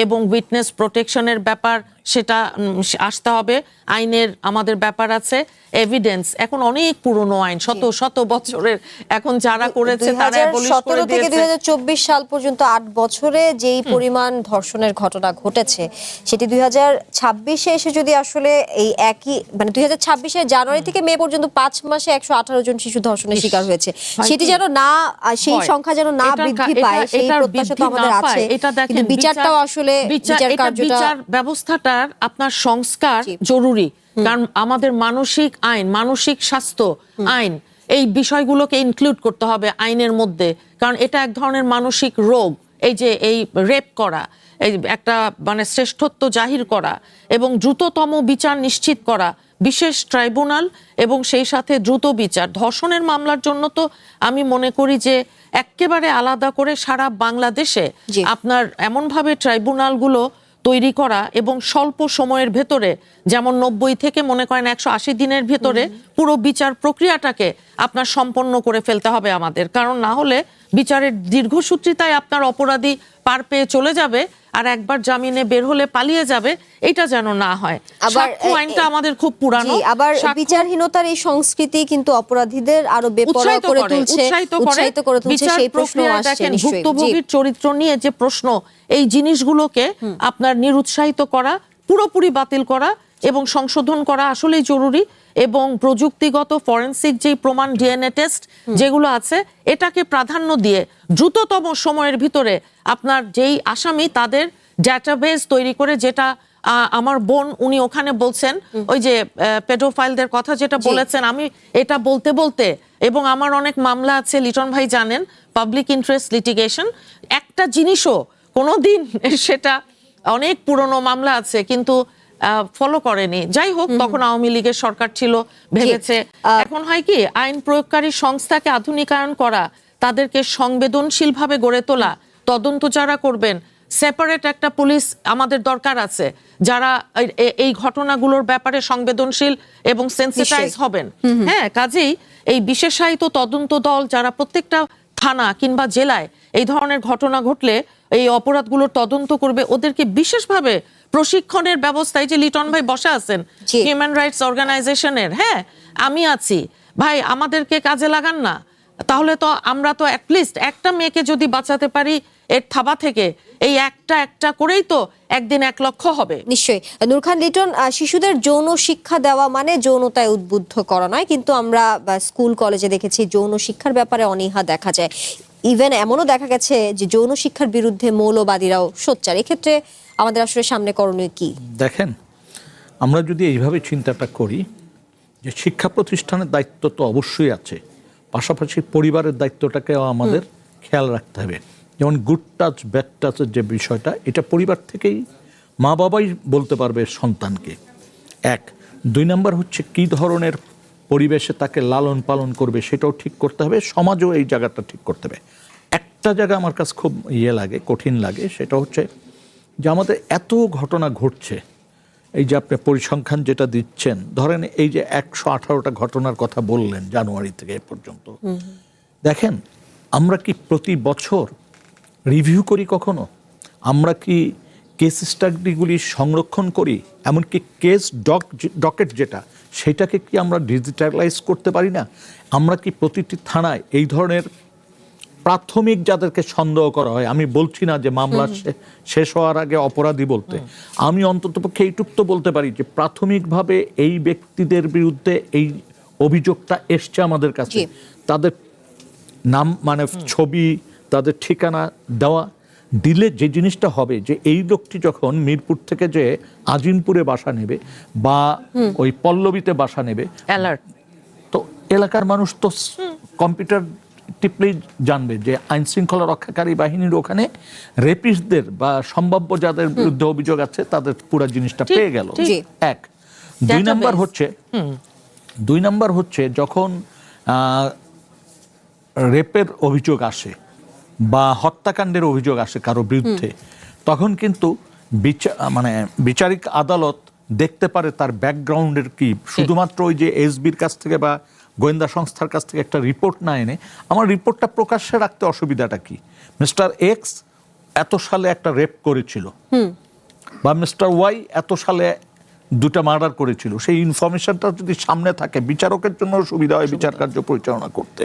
এবং উইটনেস প্রোটেকশনের ব্যাপার সেটা আসতে হবে। আইনের আমাদের ব্যাপার আছে, এভিডেন্স। এখন অনেক পুরনো আইন, শত শত বছরের, এখন যারা করেছে তারা অ্যাবলিশ করে 2017 থেকে দিয়েছে। 2024 সাল পর্যন্ত 8 বছরে যেই পরিমাণ ধর্ষণের ঘটনা ঘটেছে, সেটি 2026-এ এসে যদি আসলে এই একই মানে 2026-এর জানুয়ারি থেকে মে পর্যন্ত 5 মাসে 118 জন শিশু ধর্ষণের শিকার হয়েছে, সেটি যেন না, সেই সংখ্যা যেন না বৃদ্ধি পায়, সেই প্রত্যাশা তো আমাদের আছে। কিন্তু বিচারটাও আসলে বিচার ব্যবস্থাটার আপনার সংস্কার জরুরি, কারণ আমাদের মানসিক আইন, মানসিক স্বাস্থ্য আইন, এই বিষয়গুলোকে ইনক্লুড করতে হবে আইনের মধ্যে, কারণ এটা এক ধরনের মানসিক রোগ। এই যে এই রেপ করা, এই একটা মানে শ্রেষ্ঠত্ব জাহির করা এবং দ্রুততম বিচার নিশ্চিত করা, বিশেষ ট্রাইব্যুনাল এবং সেই সাথে দ্রুত বিচার। ধর্ষণের মামলার জন্য তো আমি মনে করি যে একেবারে আলাদা করে সারা বাংলাদেশে আপনার এমনভাবে ট্রাইব্যুনালগুলো তৈরি করা এবং স্বল্প সময়ের ভেতরে, যেমন 90 থেকে মনে করেন 180 দিনের ভেতরে পুরো বিচার প্রক্রিয়াটাকে আপনার সম্পন্ন করে ফেলতে হবে আমাদের। কারণ না হলে বিচারের দীর্ঘসূত্রিতায় আপনার অপরাধী পার পেয়ে চলে যাবে আর একবার জামিনে বের হলে পালিয়ে যাবে, এটা যেন না হয়। সাক্ষ্য আইনটা আমাদের খুব পুরানো। আবার বিচারহীনতার এই সংস্কৃতি কিন্তু অপরাধীদের আরো বেপরোয়া করে তুলছে, উৎসাহিত করে তুলছে। সেই প্রশ্ন আসছে নিশ্চয়ই। ভুক্তভোগীর চরিত্র নিয়ে যে প্রশ্ন, এই জিনিসগুলোকে আপনার নিরুৎসাহিত করা, পুরোপুরি বাতিল করা এবং সংশোধন করা আসলেই জরুরি। এবং প্রযুক্তিগত ফরেনসিক যে প্রমাণ, ডিএনএ টেস্ট যেগুলো আছে, এটাকে প্রাধান্য দিয়ে দ্রুততম সময়ের ভিতরে আপনার যেই আসামি তাদের ডেটাবেস তৈরি করে, যেটা আমার বোন উনি ওখানে বলছেন, ওই যে পেডোফাইলদের কথা যেটা বলেছেন, আমি এটা বলতে বলতে, এবং আমার অনেক মামলা আছে লিটন ভাই জানেন, পাবলিক ইন্টারেস্ট লিটিগেশন, একটা জিনিসও কোনোদিন সেটা অনেক পুরনো মামলা আছে কিন্তু ফলো করেনি। যাই হোক, তখন আওয়ামী লীগের সরকার ছিল, ভেবেছে। এখন হয় কি, আইন প্রয়োগকারী সংস্থাকে আধুনিকায়ন করা, তাদেরকে সংবেদনশীলভাবে গড়ে তোলা, তদন্ত যারা করবেন, সেপারেট একটা পুলিশ আমাদের দরকার আছে যারা এই ঘটনাগুলোর ব্যাপারে সংবেদনশীল এবং সেন্সিটাইজ হবেন। হ্যাঁ, কাজেই এই বিশেষায়িত তদন্ত দল যারা প্রত্যেকটা থানা কিংবা জেলায় এই ধরনের ঘটনা ঘটলে এই অপরাধগুলোর তদন্ত করবে, ওদেরকে বিশেষভাবে প্রশিক্ষণের ব্যবস্থায়, যে লিটন ভাই বসে আছেন হিউম্যান রাইটস অর্গানাইজেশনের, হ্যাঁ আমি আছি ভাই, আমাদেরকে কাজে লাগান না। তাহলে তো আমরা তো অ্যাটলিস্ট একটা মেয়েকে যদি বাঁচাতে পারি এর থাবা থেকে, এই একটা করেই তো একদিন 1 লক্ষ হবে। নিশ্চয়ই। নূর খান লিটন, শিশুদের যৌন শিক্ষা দেওয়া মানে যৌনতায় উদ্বুদ্ধ করা নয়, কিন্তু আমরা স্কুল কলেজে দেখেছি যৌন শিক্ষার ব্যাপারে অনীহা দেখা যায়। ইভেন এমনও দেখা গেছে যে যৌন শিক্ষার বিরুদ্ধে মৌলবাদীরাও সোচ্চার। এক্ষেত্রে আমাদের আসলে সামনে করণীয় কি? দেখেন, আমরা যদি এইভাবে চিন্তাটা করি যে শিক্ষা প্রতিষ্ঠানের দায়িত্ব তো অবশ্যই আছে, পাশাপাশি পরিবারের দায়িত্বটাকেও আমাদের খেয়াল রাখতে হবে। যেমন গুড টাচ ব্যাড টাচের যে বিষয়টা, এটা পরিবার থেকেই মা বাবাই বলতে পারবে সন্তানকে। 1 2 নম্বর হচ্ছে কী ধরনের পরিবেশে তাকে লালন পালন করবে সেটাও ঠিক করতে হবে, সমাজও এই জায়গাটা ঠিক করতে হবে। একটা জায়গা আমার কাছে খুব লাগে, কঠিন লাগে, সেটা হচ্ছে যে আমাদের এত ঘটনা ঘটছে, এই যে আপনি পরিসংখ্যান যেটা দিচ্ছেন, ধরেন এই যে 118টা ঘটনার কথা বললেন জানুয়ারি থেকে এ পর্যন্ত, দেখেন আমরা কি প্রতি বছর রিভিউ করি কখনো? আমরা কি কেস স্টাডিগুলি সংরক্ষণ করি? এমনকি কেস ডকেট যেটা, সেটাকে কি আমরা ডিজিটালাইজ করতে পারি না? আমরা কি প্রতিটি থানায় এই ধরনের প্রাথমিক যাদেরকে সন্দেহ করা হয়, আমি বলছি না যে মামলা শেষ হওয়ার আগে অপরাধী বলতে, আমি অন্ততপক্ষে এইটুক তো বলতে পারি যে প্রাথমিকভাবে এই ব্যক্তিদের বিরুদ্ধে এই অভিযোগটা এসছে আমাদের কাছে, তাদের নাম মানে ছবি, তাদের ঠিকানা দিলে যে জিনিসটা হবে যে এই লোকটি যখন মিরপুর থেকে যে আজিমপুরে বাসা নেবে বা ওই পল্লবীতে বাসা নেবে, অ্যালার্ট, তো এলাকার মানুষ তো কম্পিউটার টিপলেই জানবে যে আইন শৃঙ্খলা রক্ষাকারী বাহিনীর ওখানে রেপিস্টদের বা সম্ভাব্য যাদের বিরুদ্ধে অভিযোগ আছে তাদের পুরো জিনিসটা পেয়ে গেল। 1 2 নম্বর হচ্ছে যখন রেপের অভিযোগ আসে বা হত্যাকাণ্ডের অভিযোগ আসে কারো বিরুদ্ধে, তখন কিন্তু বিচারিক আদালত দেখতে পারে তার ব্যাকগ্রাউন্ডের কি। শুধুমাত্র ওই যে এসবির কাছ থেকে বা গোয়েন্দা সংস্থার কাছ থেকে একটা রিপোর্ট না এনে আমার রিপোর্টটা প্রকাশ্যে রাখতে অসুবিধাটা কি? মিস্টার এক্স এত সালে একটা রেপ করেছিল, বা মিস্টার ওয়াই এত সালে দুটা মার্ডার করেছিল, সেই ইনফরমেশনটা যদি সামনে থাকে বিচারকের জন্য সুবিধা হয় বিচার কার্য পরিচালনা করতে,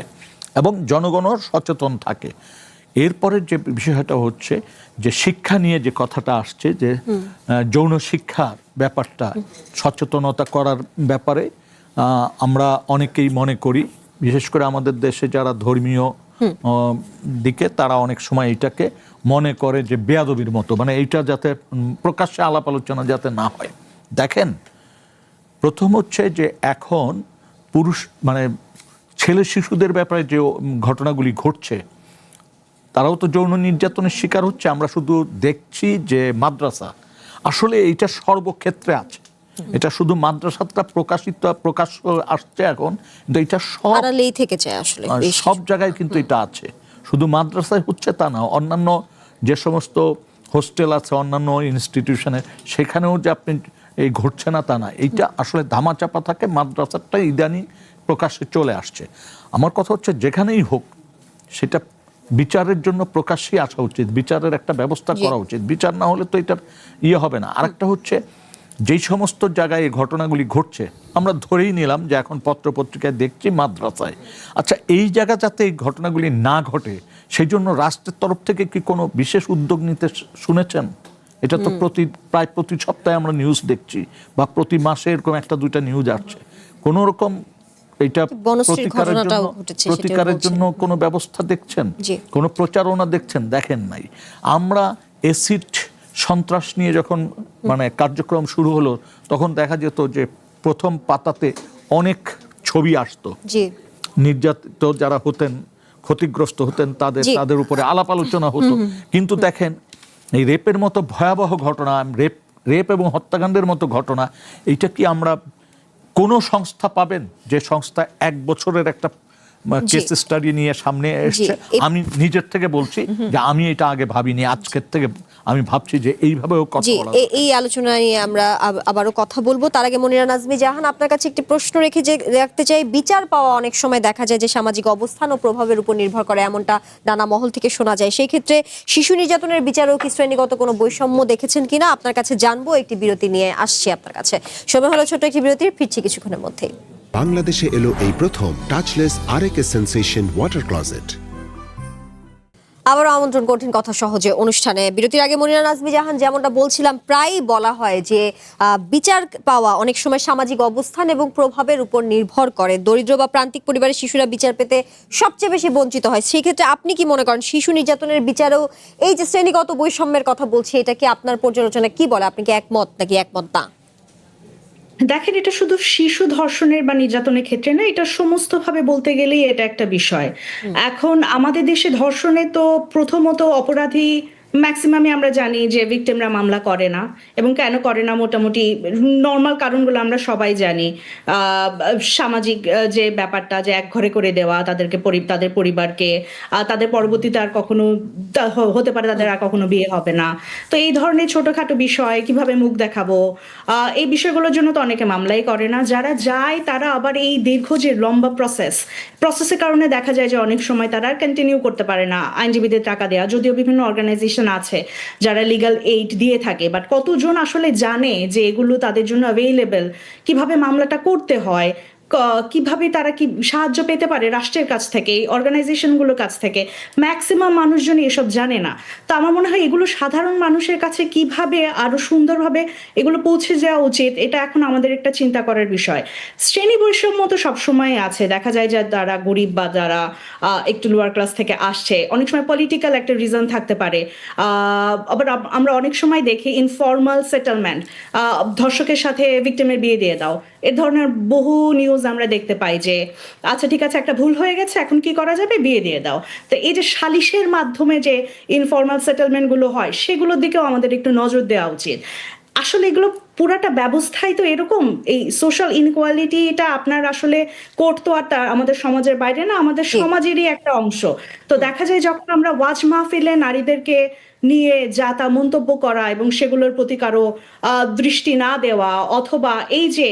এবং জনগণও সচেতন থাকে। এরপরের যে বিষয়টা হচ্ছে যে শিক্ষা নিয়ে যে কথাটা আসছে, যে যৌন শিক্ষার ব্যাপারটা সচেতনতা করার ব্যাপারে আমরা অনেকেই মনে করি, বিশেষ করে আমাদের দেশে যারা ধর্মীয় দিকে, তারা অনেক সময় এটাকে মনে করে যে বেয়াদবির মতো, মানে এইটা যাতে প্রকাশ্যে আলাপ আলোচনা যাতে না হয়। দেখেন, প্রথম হচ্ছে যে এখন পুরুষ মানে ছেলে শিশুদের ব্যাপারে যে ঘটনাগুলি ঘটছে, তারাও তো যৌন নির্যাতনের শিকার হচ্ছে। আমরা শুধু দেখছি যে মাদ্রাসা, আসলে এইটা সর্বক্ষেত্রে আছে। এটা শুধু মাদ্রাসাটা প্রকাশ আসছে এখন, কিন্তু এটা আড়ালেই থেকে যায় আসলে সব জায়গায় কিন্তু এটা আছে। শুধু মাদ্রাসায় হচ্ছে তা না, অন্যান্য যে সমস্ত হোস্টেল আছে, অন্যান্য ইনস্টিটিউশনে, সেখানেও যে আপনি এই ঘটছে না তা না। এইটা আসলে ধামাচাপা থাকে, মাদ্রাসাটা ইদানিং প্রকাশ্যে চলে আসছে। আমার কথা হচ্ছে যেখানেই হোক সেটা বিচারের জন্য প্রকাশ্যেই আসা উচিত, বিচারের একটা ব্যবস্থা করা উচিত। বিচার না হলে তো এটার হবে না। আরেকটা হচ্ছে যেই সমস্ত জায়গায় এই ঘটনাগুলি ঘটছে, আমরা ধরেই নিলাম যে এখন পত্রপত্রিকায় দেখছি মাদ্রাসায়। আচ্ছা, এই জায়গা যাতে এই ঘটনাগুলি না ঘটে সেই জন্য রাষ্ট্রের তরফ থেকে কি কোনো বিশেষ উদ্যোগ নিতে শুনেছেন? এটা তো প্রায় প্রতি সপ্তাহে আমরা নিউজ দেখছি, বা প্রতি মাসে এরকম একটা দুইটা নিউজ আসছে। কোনো রকম এটা প্রতিকারের জন্য কোনো ব্যবস্থা দেখছেন? কোনো প্রচারণা দেখছেন? দেখেন নাই। আমরা এসিড সন্ত্রাস নিয়ে যখন মানে কার্যক্রম শুরু হলো, তখন দেখা যেত যে প্রথম পাতাতে অনেক ছবি আসতো, নির্যাতিত যারা হতেন, ক্ষতিগ্রস্ত হতেন, তাদের উপরে আলাপ আলোচনা হতো। কিন্তু দেখেন, এই রেপের মতো ভয়াবহ ঘটনা, রেপ এবং হত্যাকাণ্ডের মতো ঘটনা, এইটা কি আমরা কোনো সংস্থা পাবেন যে সংস্থা 1 বছরের একটা কেস স্টাডি নিয়ে সামনে এসেছে? আমি নিজের থেকে বলছি যে আমি এটা আগে ভাবিনি, আজকের থেকে আমি ভাবছি যে এইভাবেও কথা বলা। এই আলোচনা নিয়ে আমরা আবারও কথা বলবো। তার আগে মনিরা নাজমি জাহান, আপনার কাছে একটি প্রশ্ন রাখতে চাই। বিচার পাওয়া অনেক সময় দেখা যায় যে সামাজিক অবস্থান ও প্রভাবের উপর নির্ভর করে, এমনটা নানা মহল থেকে শোনা যায়। সেই ক্ষেত্রে শিশু নির্যাতনের বিচারেও কি শ্রেণীগত কোনো বৈষম্য দেখেছেন কিনা আপনার কাছে জানবো। একটি বিরতি নিয়ে আসছি আপনার কাছে। সময় হলো ছোট একটি বিরতির, ফিরছি কিছুক্ষণের মধ্যেই। বাংলাদেশে এলো এই প্রথম টাচলেস আরএকে সেন্সেশন ওয়াটার ক্লজেট। আবারও আমন্ত্রণ কঠিন কথা সহজে অনুষ্ঠানে। বিরতির আগে মনিরা নাজমি জাহান, যেমনটা বলছিলাম, প্রায়ই বলা হয় যে বিচার পাওয়া অনেক সময় সামাজিক অবস্থান এবং প্রভাবের উপর নির্ভর করে। দরিদ্র বা প্রান্তিক পরিবারের শিশুরা বিচার পেতে সবচেয়ে বেশি বঞ্চিত হয়। সেই ক্ষেত্রে আপনি কি মনে করেন শিশু নির্যাতনের বিচারেও এই যে শ্রেণীগত বৈষম্যের কথা বলছি, এটা কি আপনার পর্যালোচনা কি বলে? আপনি কি একমত নাকি একমত না? দেখেন, এটা শুধু শিশু ধর্ষণের বা নির্যাতনের ক্ষেত্রে না, এটা সমস্তভাবে বলতে গেলেই এটা একটা বিষয়। এখন আমাদের দেশে ধর্ষণে তো প্রথমত অপরাধী ম্যাক্সিমামে আমরা জানি যে ভিকটিমরা মামলা করে না, এবং কেন করে না মোটামুটি নর্মাল কারণগুলো আমরা সবাই জানি। সামাজিক যে ব্যাপারটা, যে এক ঘরে করে দেওয়া তাদেরকে, তাদের পরিবারকে, তাদের পরবর্তীতে আর কখনো হতে পারে তাদের আর কখনো বিয়ে হবে না। তো এই ধরনের ছোটখাটো বিষয়, কিভাবে মুখ দেখাবো, এই বিষয়গুলোর জন্য তো অনেকে মামলাই করে না। যারা যায় তারা আবার এই দীর্ঘ যে লম্বা প্রসেসের কারণে দেখা যায় যে অনেক সময় তারা আর কন্টিনিউ করতে পারে না আইনজীবীদের টাকা দেওয়া, যদিও বিভিন্ন অর্গানাইজেশন আছে যারা লিগ্যাল এইড দিয়ে থাকে, বাট কতজন আসলে জানে যে এগুলো তাদের জন্য অ্যাভেইলেবল, কিভাবে মামলাটা করতে হয়, কিভাবে তারা কি সাহায্য পেতে পারে রাষ্ট্রের কাছ থেকে, এই অর্গানাইজেশনগুলোর কাছ থেকে। ম্যাক্সিমাম মানুষজনই এসব জানে না। তো আমার মনে হয় এগুলো সাধারণ মানুষের কাছে কিভাবে আরো সুন্দরভাবে এগুলো পৌঁছে যাওয়া উচিত, এটা এখন আমাদের একটা চিন্তা করার বিষয়। শ্রেণী বৈষম্য তো সবসময় আছে, দেখা যায় যে যারা গরিব বা যারা একটু লোয়ার ক্লাস থেকে আসছে, অনেক সময় পলিটিক্যাল একটা রিজন থাকতে পারে। আবার আমরা অনেক সময় দেখি ইনফর্মাল সেটেলমেন্ট, ধর্ষকের সাথে ভিকটিমের বিয়ে দিয়ে দাও, এ ধরনের বহু নিউজ আমরা দেখতে পাই যে আচ্ছা ঠিক আছে, একটা ভুল হয়ে গেছে, এখন কি করা যাবে, বিয়ে দিয়ে দাও। তো এই যে সালিশের মাধ্যমে যে ইনফর্মাল সেটেলমেন্ট গুলো হয়, সেগুলোর দিকেও আমাদের একটু নজর দেওয়া উচিত। আসলে এগুলো পুরাটা ব্যবস্থাই তো এরকম। এই সোশ্যাল ইনইকুয়ালিটিটা আপনার আসলে কোর্ট তো আর আমাদের সমাজের বাইরে না, আমাদের সমাজেরই একটা অংশ। তো দেখা যায় যখন আমরা ওয়াজ মাহফিলে নারীদেরকে নিয়ে যা তা মন্তব্য করা এবং সেগুলোর প্রতি কারো দৃষ্টি না দেওয়া, অথবা এই যে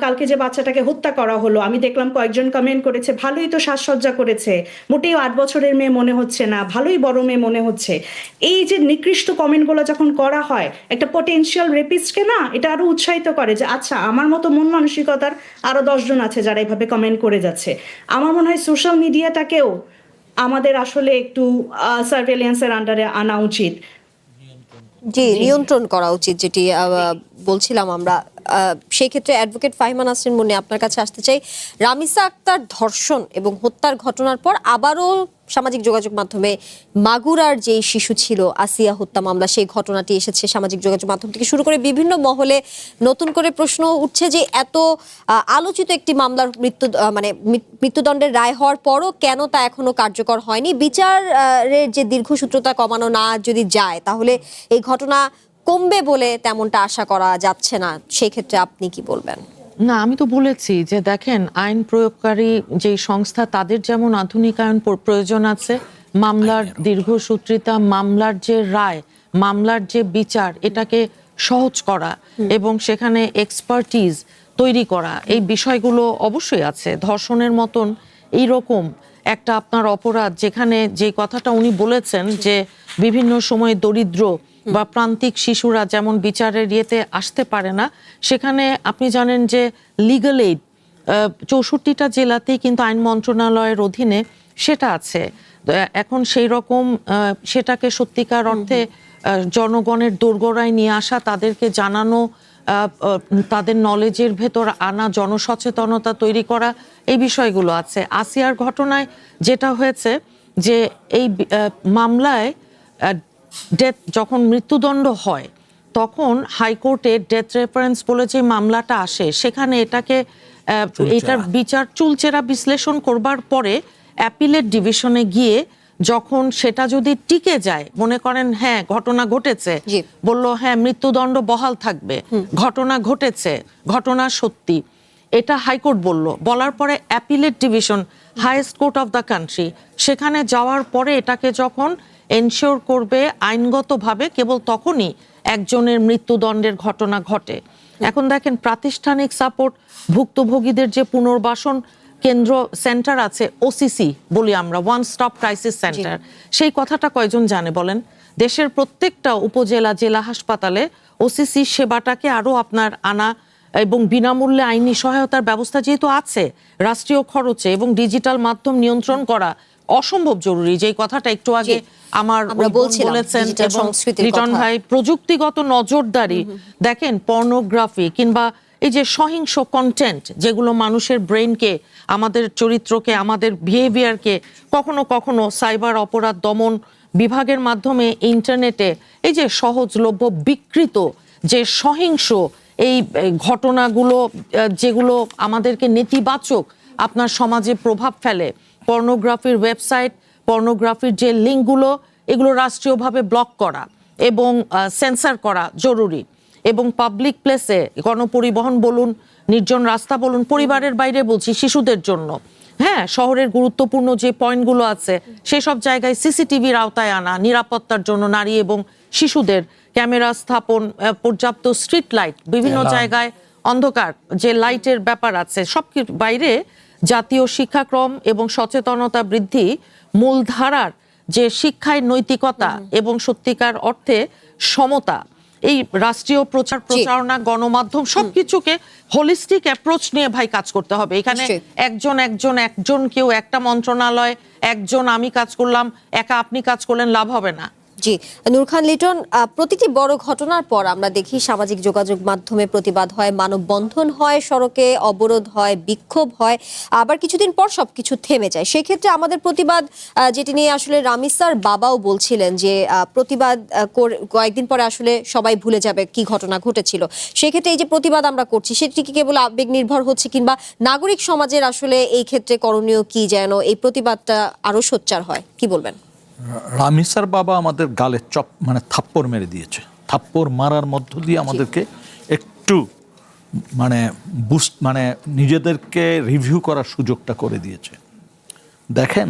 কালকে যে বাচ্চাটাকে হত্যা করা হলো, আমি দেখলাম কয়েকজন কমেন্ট করেছে ভালোই তো সাজসজ্জা করেছে, মোটেও 8 বছরের মেয়ে মনে হচ্ছে না, ভালোই বড় মেয়ে মনে হচ্ছে। এই যে নিকৃষ্ট কমেন্টগুলো যখন করা হয় একটা পটেনশিয়াল রেপিস্টকে না এটা আরো উৎসাহিত করে যে আচ্ছা আমার মতো মন মানসিকতার আরো 10 জন আছে যারা এভাবে কমেন্ট করে যাচ্ছে। আমার মনে হয় সোশ্যাল মিডিয়াটাকেও আমাদের আসলে একটু সার্ভেলিয়েন্সের আন্ডারে আনা উচিত। জি, নিয়ন্ত্রণ করা উচিত, যেটি বলছিলাম আমরা। সেই ক্ষেত্রে অ্যাডভোকেট ফাহিমা নাসরিন মুন্নি, আপনার কাছে আসতে চাই। রামিসা আক্তার ধর্ষণ এবং হত্যার ঘটনার পর আবারও সামাজিক যোগাযোগ মাধ্যমে মাগুরার যেই শিশু ছিল আসিয়া হত্যা মামলা, সেই ঘটনাটি এসেছে সামাজিক যোগাযোগ মাধ্যম থেকে শুরু করে বিভিন্ন মহলে। নতুন করে প্রশ্ন উঠছে যে এত আলোচিত একটি মামলার মৃত্যুদণ্ডের রায় হওয়ার পরও কেন তা এখনো কার্যকর হয়নি? বিচারের যে দীর্ঘসূত্রতা কমানো না যদি যায়, তাহলে এই ঘটনা কমবে বলে তেমনটা আশা করা যাচ্ছে না। সেই ক্ষেত্রে আপনি কি বলবেন? না, আমি তো বলেছি যে দেখেন, আইন প্রয়োগকারী যেই সংস্থা তাদের যেমন আধুনিকায়ন প্রয়োজন আছে, মামলার দীর্ঘসূত্রিতা, মামলার যে রায়, মামলার যে বিচার, এটাকে সহজ করা এবং সেখানে এক্সপার্টিজ তৈরি করা, এই বিষয়গুলো অবশ্যই আছে। ধর্ষণের মতন এইরকম একটা আপনার অপরাধ, যেখানে যে কথাটা উনি বলেছেন যে বিভিন্ন সময় দরিদ্র বা প্রান্তিক শিশুরা যেমন বিচারের ইয়েতে আসতে পারে না, সেখানে আপনি জানেন যে লিগ্যাল এইড 64টা জেলাতেই কিন্তু আইন মন্ত্রণালয়ের অধীনে সেটা আছে। এখন সেই রকম সেটাকে সত্যিকার অর্থে জনগণের দোরগোড়ায় নিয়ে আসা, তাদেরকে জানানো, তাদের নলেজের ভেতর আনা, জনসচেতনতা তৈরি করা, এই বিষয়গুলো আছে। আসিয়ার ঘটনায় যেটা হয়েছে যে এই মামলায় ডেথ যখন মৃত্যুদণ্ড হয় তখন হাইকোর্টে ডেথ রেফারেন্স বলে যে মামলাটা আসে, সেখানে এটার বিচার চুলচেরা বিশ্লেষণ করবার পরে অ্যাপিলেট ডিভিশনে গিয়ে যখন সেটা যদি টিকে যায়, মনে করেন হ্যাঁ ঘটনা ঘটেছে, বলল হ্যাঁ মৃত্যুদণ্ড বহাল থাকবে, ঘটনা ঘটেছে, ঘটনা সত্যি, এটা হাইকোর্ট বলার পরে appellate division, highest court of the country, সেখানে যাওয়ার পরে এটাকে যখন এনশিওর করবে আইনগতভাবে, কেবল তখনই একজনের মৃত্যুদণ্ডের ঘটনা ঘটে। এখন দেখেন, প্রাতিষ্ঠানিক সাপোর্ট, ভুক্তভোগীদের যে পুনর্বাসন কেন্দ্র সেন্টার আছে, ওসিসি বলি আমরা, ওয়ান স্টপ ক্রাইসিস সেন্টার, সেই কথাটা কয়জন জানে বলেন? দেশের প্রত্যেকটা উপজেলা, জেলা হাসপাতালে ওসিসি সেবাটাকে আরো আপনার আনা এবং বিনামূল্যে আইনি সহায়তার ব্যবস্থা যেহেতু আছে রাষ্ট্রীয় খরচে, এবং ডিজিটাল মাধ্যম নিয়ন্ত্রণ করা অসম্ভব জরুরি। যেই কথাটা একটু আগে আমার বলেছেন এবং লিটন ভাই, প্রযুক্তিগত নজরদারি, দেখেন পর্নোগ্রাফি কিংবা এই যে সহিংস কন্টেন্ট, যেগুলো মানুষের ব্রেনকে, আমাদের চরিত্রকে, আমাদের বিহেভিয়ারকে কখনো কখনো সাইবার অপরাধ দমন বিভাগের মাধ্যমে ইন্টারনেটে এই যে সহজলভ্য বিকৃত যে সহিংস এই ঘটনাগুলো, যেগুলো আমাদেরকে নেতিবাচক আপনার সমাজে প্রভাব ফেলে, পর্নোগ্রাফির ওয়েবসাইট, পর্নোগ্রাফির যে লিঙ্কগুলো, এগুলো রাষ্ট্রীয়ভাবে ব্লক করা এবং সেন্সর করা জরুরি। এবং পাবলিক প্লেসে, গণপরিবহন বলুন, নির্জন রাস্তা বলুন, পরিবারের বাইরে বলছি, শিশুদের জন্য, হ্যাঁ শহরের গুরুত্বপূর্ণ যে পয়েন্টগুলো আছে সেসব জায়গায় সিসিটিভির আওতায় আনা, নিরাপত্তার জন্য নারী এবং শিশুদের ক্যামেরা স্থাপন, পর্যাপ্ত স্ট্রিট লাইট, বিভিন্ন জায়গায় অন্ধকার যে লাইটের ব্যাপার আছে, সব বাইরে জাতীয় শিক্ষাক্রম এবং সচেতনতা বৃদ্ধি, মূলধারার যে শিক্ষায় নৈতিকতা এবং সত্যিকার অর্থে সমতা, এই রাষ্ট্রীয় প্রচারণা, গণমাধ্যম, সবকিছুকে হোলিস্টিক অ্যাপ্রোচ নিয়ে ভাই কাজ করতে হবে। এখানে একজন কেউ, একটা মন্ত্রণালয়, একজন আমি কাজ করলাম, একা আপনি কাজ করলেন, লাভ হবে না। জি, নূর খান লিটন, প্রতিটি বড় ঘটনার পর আমরা দেখি সামাজিক যোগাযোগ মাধ্যমে প্রতিবাদ হয়, মানববন্ধন হয়, সড়কে অবরোধ হয়, বিক্ষোভ হয়, আবার কিছুদিন পর সবকিছু থেমে যায়। সেক্ষেত্রে আমাদের প্রতিবাদ, যেটি নিয়ে আসলে রামিসার বাবাও বলছিলেন যে প্রতিবাদ কয়েকদিন পরে আসলে সবাই ভুলে যাবে কি ঘটনা ঘটেছিল। সেক্ষেত্রে এই যে প্রতিবাদ আমরা করছি, সেটি কি কেবল আবেগ নির্ভর হচ্ছে, কিংবা নাগরিক সমাজের আসলে এই ক্ষেত্রে করণীয় কি, যেন এই প্রতিবাদটা আরো সোচ্চার হয়? কি বলবেন? রামিসার বাবা আমাদের গালে থাপ্পড় মেরে দিয়েছে। থাপ্পড় মারার মধ্য দিয়ে আমাদেরকে একটু নিজেদেরকে রিভিউ করার সুযোগটা করে দিয়েছে। দেখেন,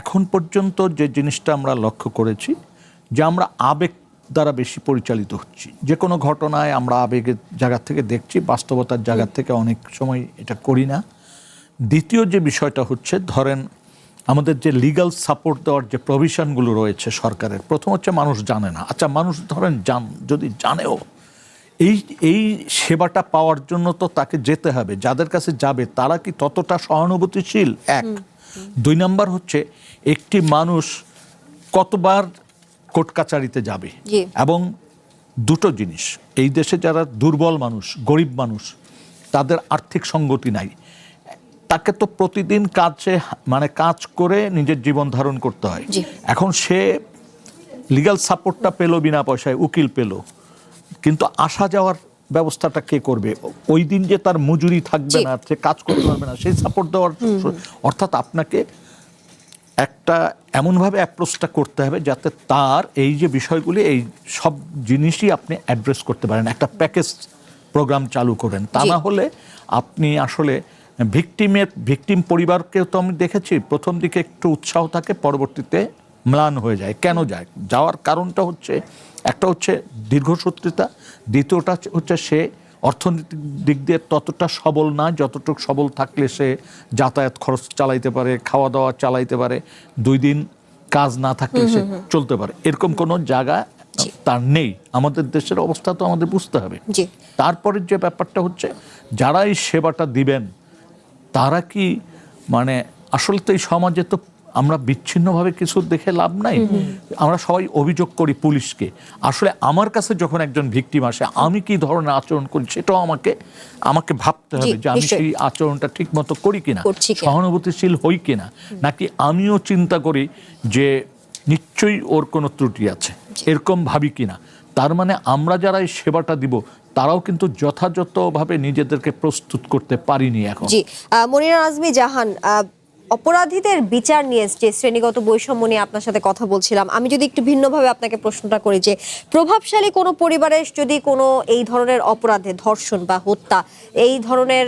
এখন পর্যন্ত যে জিনিসটা আমরা লক্ষ্য করেছি যে আমরা আবেগ দ্বারা বেশি পরিচালিত হচ্ছি। যে কোনো ঘটনায় আমরা আবেগের জায়গা থেকে দেখছি, বাস্তবতার জায়গা থেকে অনেক সময় এটা করি না। দ্বিতীয় যে বিষয়টা হচ্ছে, ধরেন আমাদের যে লিগ্যাল সাপোর্ট দেওয়ার যে প্রভিশনগুলো রয়েছে সরকারের, প্রথম হচ্ছে মানুষ জানে না। আচ্ছা, মানুষ ধরেন যদি জানেও, এই সেবাটা পাওয়ার জন্য তো তাকে যেতে হবে, যাদের কাছে যাবে তারা কি ততটা সহানুভূতিশীল? এক। 2 নাম্বার হচ্ছে, একটি মানুষ কতবার কোর্ট কাচারিতে যাবে। এবং দুটো জিনিস, এই দেশে যারা দুর্বল মানুষ, গরিব মানুষ, তাদের আর্থিক সঙ্গতি নাই, তাকে তো প্রতিদিন কাজ করে নিজের জীবন ধারণ করতে হয়। এখন সে লিগ্যাল সাপোর্টটা পেল বিনা পয়সায়, উকিল পেল, কিন্তু আসা যাওয়ার ব্যবস্থাটা কে করবে? ওই দিন যে তার মজুরি থাকবে না, সে কাজ করতে পারবে না, সেই সাপোর্ট দেওয়ার। অর্থাৎ আপনাকে একটা এমনভাবে অ্যাপ্রোচটা করতে হবে যাতে তার এই যে বিষয়গুলি, এই সব জিনিসই আপনি অ্যাড্রেস করতে পারেন, একটা প্যাকেজ প্রোগ্রাম চালু করেন। তা না হলে আপনি আসলে ভিকটিম পরিবারকেও তো আমি দেখেছি, প্রথম দিকে একটু উৎসাহ থাকে, পরবর্তীতে ম্লান হয়ে যায়। কেন যায়? যাওয়ার কারণটা হচ্ছে, একটা হচ্ছে দীর্ঘসূত্রিতা, দ্বিতীয়টা হচ্ছে সে অর্থনৈতিক দিক দিয়ে ততটা সবল না যতটুকু সবল থাকলে সে যাতায়াত খরচ চালাইতে পারে, খাওয়া দাওয়া চালাইতে পারে, 2 দিন কাজ না থাকলে সে চলতে পারে। এরকম কোনো জায়গা তার নেই। আমাদের দেশের অবস্থা তো আমাদের বুঝতে হবে। তারপরে যে ব্যাপারটা হচ্ছে, যারা এই সেবাটা দিবেন তারা কি আসলে তো এই সমাজে তো আমরা বিচ্ছিন্নভাবে কিছু দেখে লাভ নাই। আমরা সবাই অভিযোগ করি পুলিশকে। আসলে আমার কাছে যখন একজন ভিকটিম আসে, আমি কি ধরনের আচরণ করি সেটাও আমাকে ভাবতে হবে যে আমি সেই আচরণটা ঠিক মতো করি কিনা, সহানুভূতিশীল হই কিনা, নাকি আমিও চিন্তা করি যে নিশ্চয়ই ওর কোনো ত্রুটি আছে, এরকম ভাবি কিনা। তার মানে আমরা যারা এই সেবাটা দিব তারাও কিন্তু যথাযথভাবে নিজেদেরকে প্রস্তুত করতে পারিনি এখন। জি, মনিরা আজমি জাহান, অপরাধীদের বিচার নিয়ে যে শ্রেণীগত বৈষম্য নিয়ে আপনার সাথে কথা বলছিলাম, আমি যদি একটু ভিন্নভাবে আপনাকে প্রশ্নটা করি যে প্রভাবশালী কোনো পরিবারের যদি কোনো এই ধরনের অপরাধে, ধর্ষণ বা হত্যা, এই ধরনের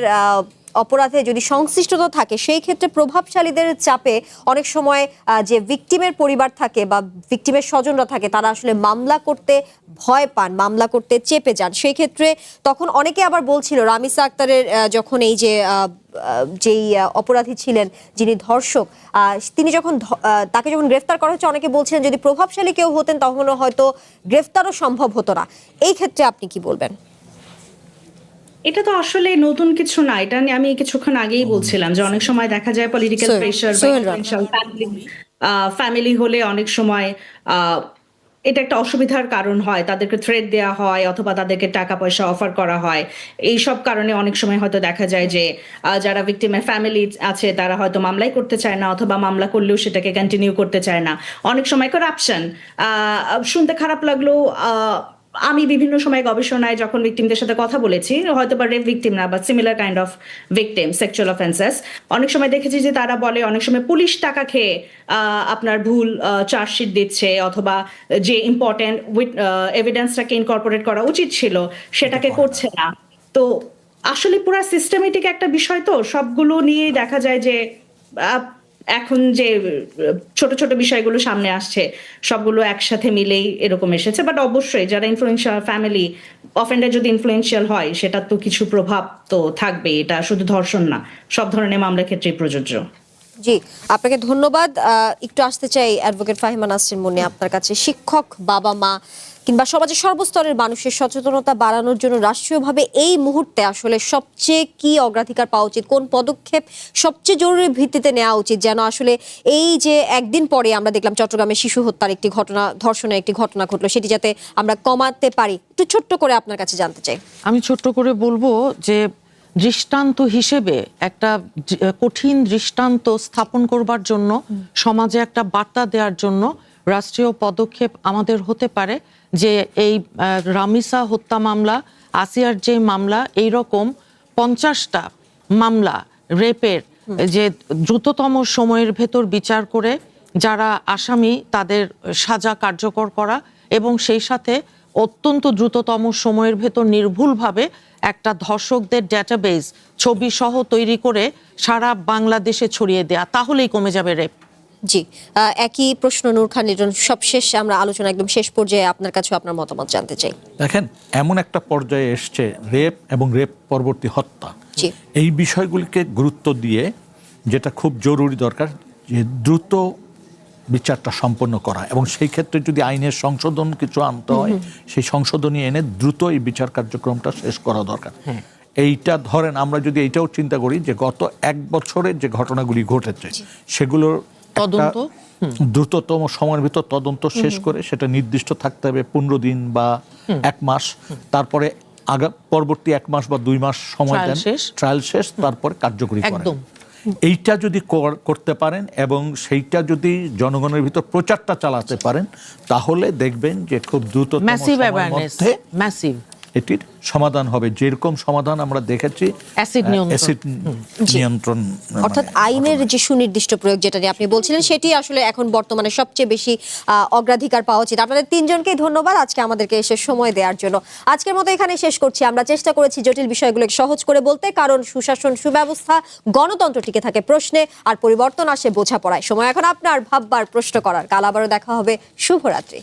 অপরাধে যদি সংশ্লিষ্টতা থাকে, সেই ক্ষেত্রে প্রভাবশালীদের চাপে অনেক সময় যে ভিকটিমের পরিবার থাকে বা ভিকটিমের স্বজনরা থাকে, তারা আসলে মামলা করতে ভয় পান, মামলা করতে চেপে যান। সেই ক্ষেত্রে তখন অনেকে আবার বলছিল, রামিসা আক্তারের যখন এই যে যেই অপরাধী ছিলেন, যিনি ধর্ষক, তিনি যখন তাকে যখন গ্রেফতার করা হচ্ছে, অনেকে বলছিলেন যদি প্রভাবশালী কেউ হতেন তখন হয়তো গ্রেফতারও সম্ভব হতো না। এই ক্ষেত্রে আপনি কি বলবেন? এটা তো আসলে নতুন কিছু না, এটা নিয়ে আমি কিছুক্ষণ আগেই বলছিলাম যে অনেক সময় দেখা যায় পলিটিক্যাল প্রেশার ফ্যামিলি হলে অনেক সময় এটা একটা অসুবিধার কারণ হয়, তাদেরকে থ্রেট দেওয়া হয় অথবা তাদেরকে টাকা পয়সা অফার করা হয়। এই সব কারণে অনেক সময় হয়তো দেখা যায় যে যারা ভিকটিমের ফ্যামিলি আছে তারা হয়তো মামলাই করতে চায় না, অথবা মামলা করলেও সেটাকে কন্টিনিউ করতে চায় না। অনেক সময় করাপশন, শুনতে খারাপ লাগলেও আমি বিভিন্ন সময় গবেষণায় যখন ভিকটিমদের সাথে কথা বলেছি, হয়তো বা রেপ ভিকটিম না বা similar kind of victim, sexual offences, অনেক সময় দেখেছি যে তারা বলে অনেক সময় পুলিশ টাকা খেয়ে আপনার ভুল চার্জশিট দিচ্ছে, অথবা যে ইম্পর্টেন্ট এভিডেন্সটাকে ইনকর্পোরেট করা উচিত ছিল সেটাকে করছে না। তো আসলে পুরো সিস্টেমেটিক একটা বিষয়, তো সবগুলো নিয়েই দেখা যায় যে এখন যে ছোট ছোট বিষয়গুলো সামনে আসছে সবগুলো একসাথে মিলেই এরকম এসেছে। বাট অবশ্যই যারা ইনফ্লুয়েন্সিয়াল ফ্যামিলি, অফেন্ডার যদি ইনফ্লুয়েন্সিয়াল হয় সেটার তো কিছু প্রভাব তো থাকবে। এটা শুধু ধর্ষণ না, সব ধরনের মামলার ক্ষেত্রেই প্রযোজ্য। জি, আপনাকে ধন্যবাদ। একটু আসতে চাই অ্যাডভোকেট ফাহিমা নাসরিন মুন্নি আপনার কাছে। শিক্ষক, বাবা মা কিংবা সমাজের সর্বস্তরের মানুষের সচেতনতা বাড়ানোর জন্য রাষ্ট্রীয়ভাবে এই মুহূর্তে আসলে সবচেয়ে কি অগ্রাধিকার পাওয়া উচিত, কোন পদক্ষেপ সবচেয়ে জরুরি ভিত্তিতে নেওয়া উচিত, যেন আসলে এই যে একদিন পরে আমরা দেখলাম চট্টগ্রামে শিশু হত্যার একটি ঘটনা, ধর্ষণের একটি ঘটনা ঘটলো, সেটি যাতে আমরা কমাতে পারি? একটু ছোট্ট করে আপনার কাছে জানতে চাই। আমি ছোট্ট করে বলবো যে দৃষ্টান্ত হিসেবে একটা কঠিন দৃষ্টান্ত স্থাপন করবার জন্য, সমাজে একটা বার্তা দেওয়ার জন্য রাষ্ট্রীয় পদক্ষেপ আমাদের হতে পারে যে এই রামিসা হত্যা মামলা, আসিয়ার যে মামলা, এই রকম 50টা মামলা রেপের যে দ্রুততম সময়ের ভেতর বিচার করে যারা আসামি তাদের সাজা কার্যকর করা, এবং সেই সাথে অত্যন্ত দ্রুততম সময়ের ভেতর নির্ভুলভাবে একটা ধর্ষকদের ডেটাবেস ছবি সহ তৈরি করে সারা বাংলাদেশে ছড়িয়ে দেয়া, তাহলেই কমে যাবে রেপ। জি, একই প্রশ্ন নূর খান লিটন, সবশেষ আমরা আলোচনা একদম শেষ পর্যায়ে আপনার কাছে আপনার মতামত জানতে চাই। দেখেন, এমন একটা পর্যায়ে এসছে রেপ এবং রেপ পরবর্তী হত্যা, জি। এই বিষয়গুলিকে গুরুত্ব দিয়ে যেটা খুব জরুরি দরকার যে দ্রুত বিচারটা সম্পন্ন করা, এবং সেই ক্ষেত্রে যদি আইনের সংশোধন কিছু আনতে হয় সেই সংশোধনী এনে দ্রুত এই বিচার কার্যক্রমটা শেষ করা দরকার। এইটা ধরেন আমরা যদি এইটাও চিন্তা করি যে গত 1 বছরের যে ঘটনাগুলি ঘটেছে সেগুলোর তদন্ত দ্রুততম সময়ের ভিতর তদন্ত শেষ করে সেটা নির্দিষ্ট থাকতে হবে 15 দিন বা 1 মাস, তারপরে পরবর্তী 1 মাস বা 2 মাস সময় দেন, ট্রায়াল শেষ, তারপরে কার্যকরী করেন। একদম এইটা যদি করতে পারেন এবং সেইটা যদি জনগণের ভিতর প্রচারটা চালাতে পারেন তাহলে দেখবেন যে খুব দ্রুত ম্যাসিভ অ্যাওয়ারনেস, ম্যাসিভ এটির সমাধান হবে, যেরকম সমাধান আমরা দেখেছি অ্যাসিড নিয়ন্ত্রণ, অর্থাৎ আইনের যে সুনির্দিষ্ট প্রয়োগ যেটা নিয়ে আপনি বলছিলেন সেটি আসলে এখন বর্তমানে সবচেয়ে বেশি অগ্রাধিকার পাওয়া উচিত। আপনাদের তিনজনকেই ধন্যবাদ আজকে আমাদেরকে এসে সময় দেওয়ার জন্য। আজকের মতো এখানে শেষ করছি। আমরা চেষ্টা করেছি জটিল বিষয়গুলোকে সহজ করে বলতে, কারণ সুশাসন, সুব্যবস্থা, গণতন্ত্র টিকে থাকে প্রশ্নে, আর পরিবর্তন আসে বোঝাপড়ায়। সময় এখন আপনার ভাববার, প্রশ্ন করার। কাল আবারও দেখা হবে। শুভরাত্রি।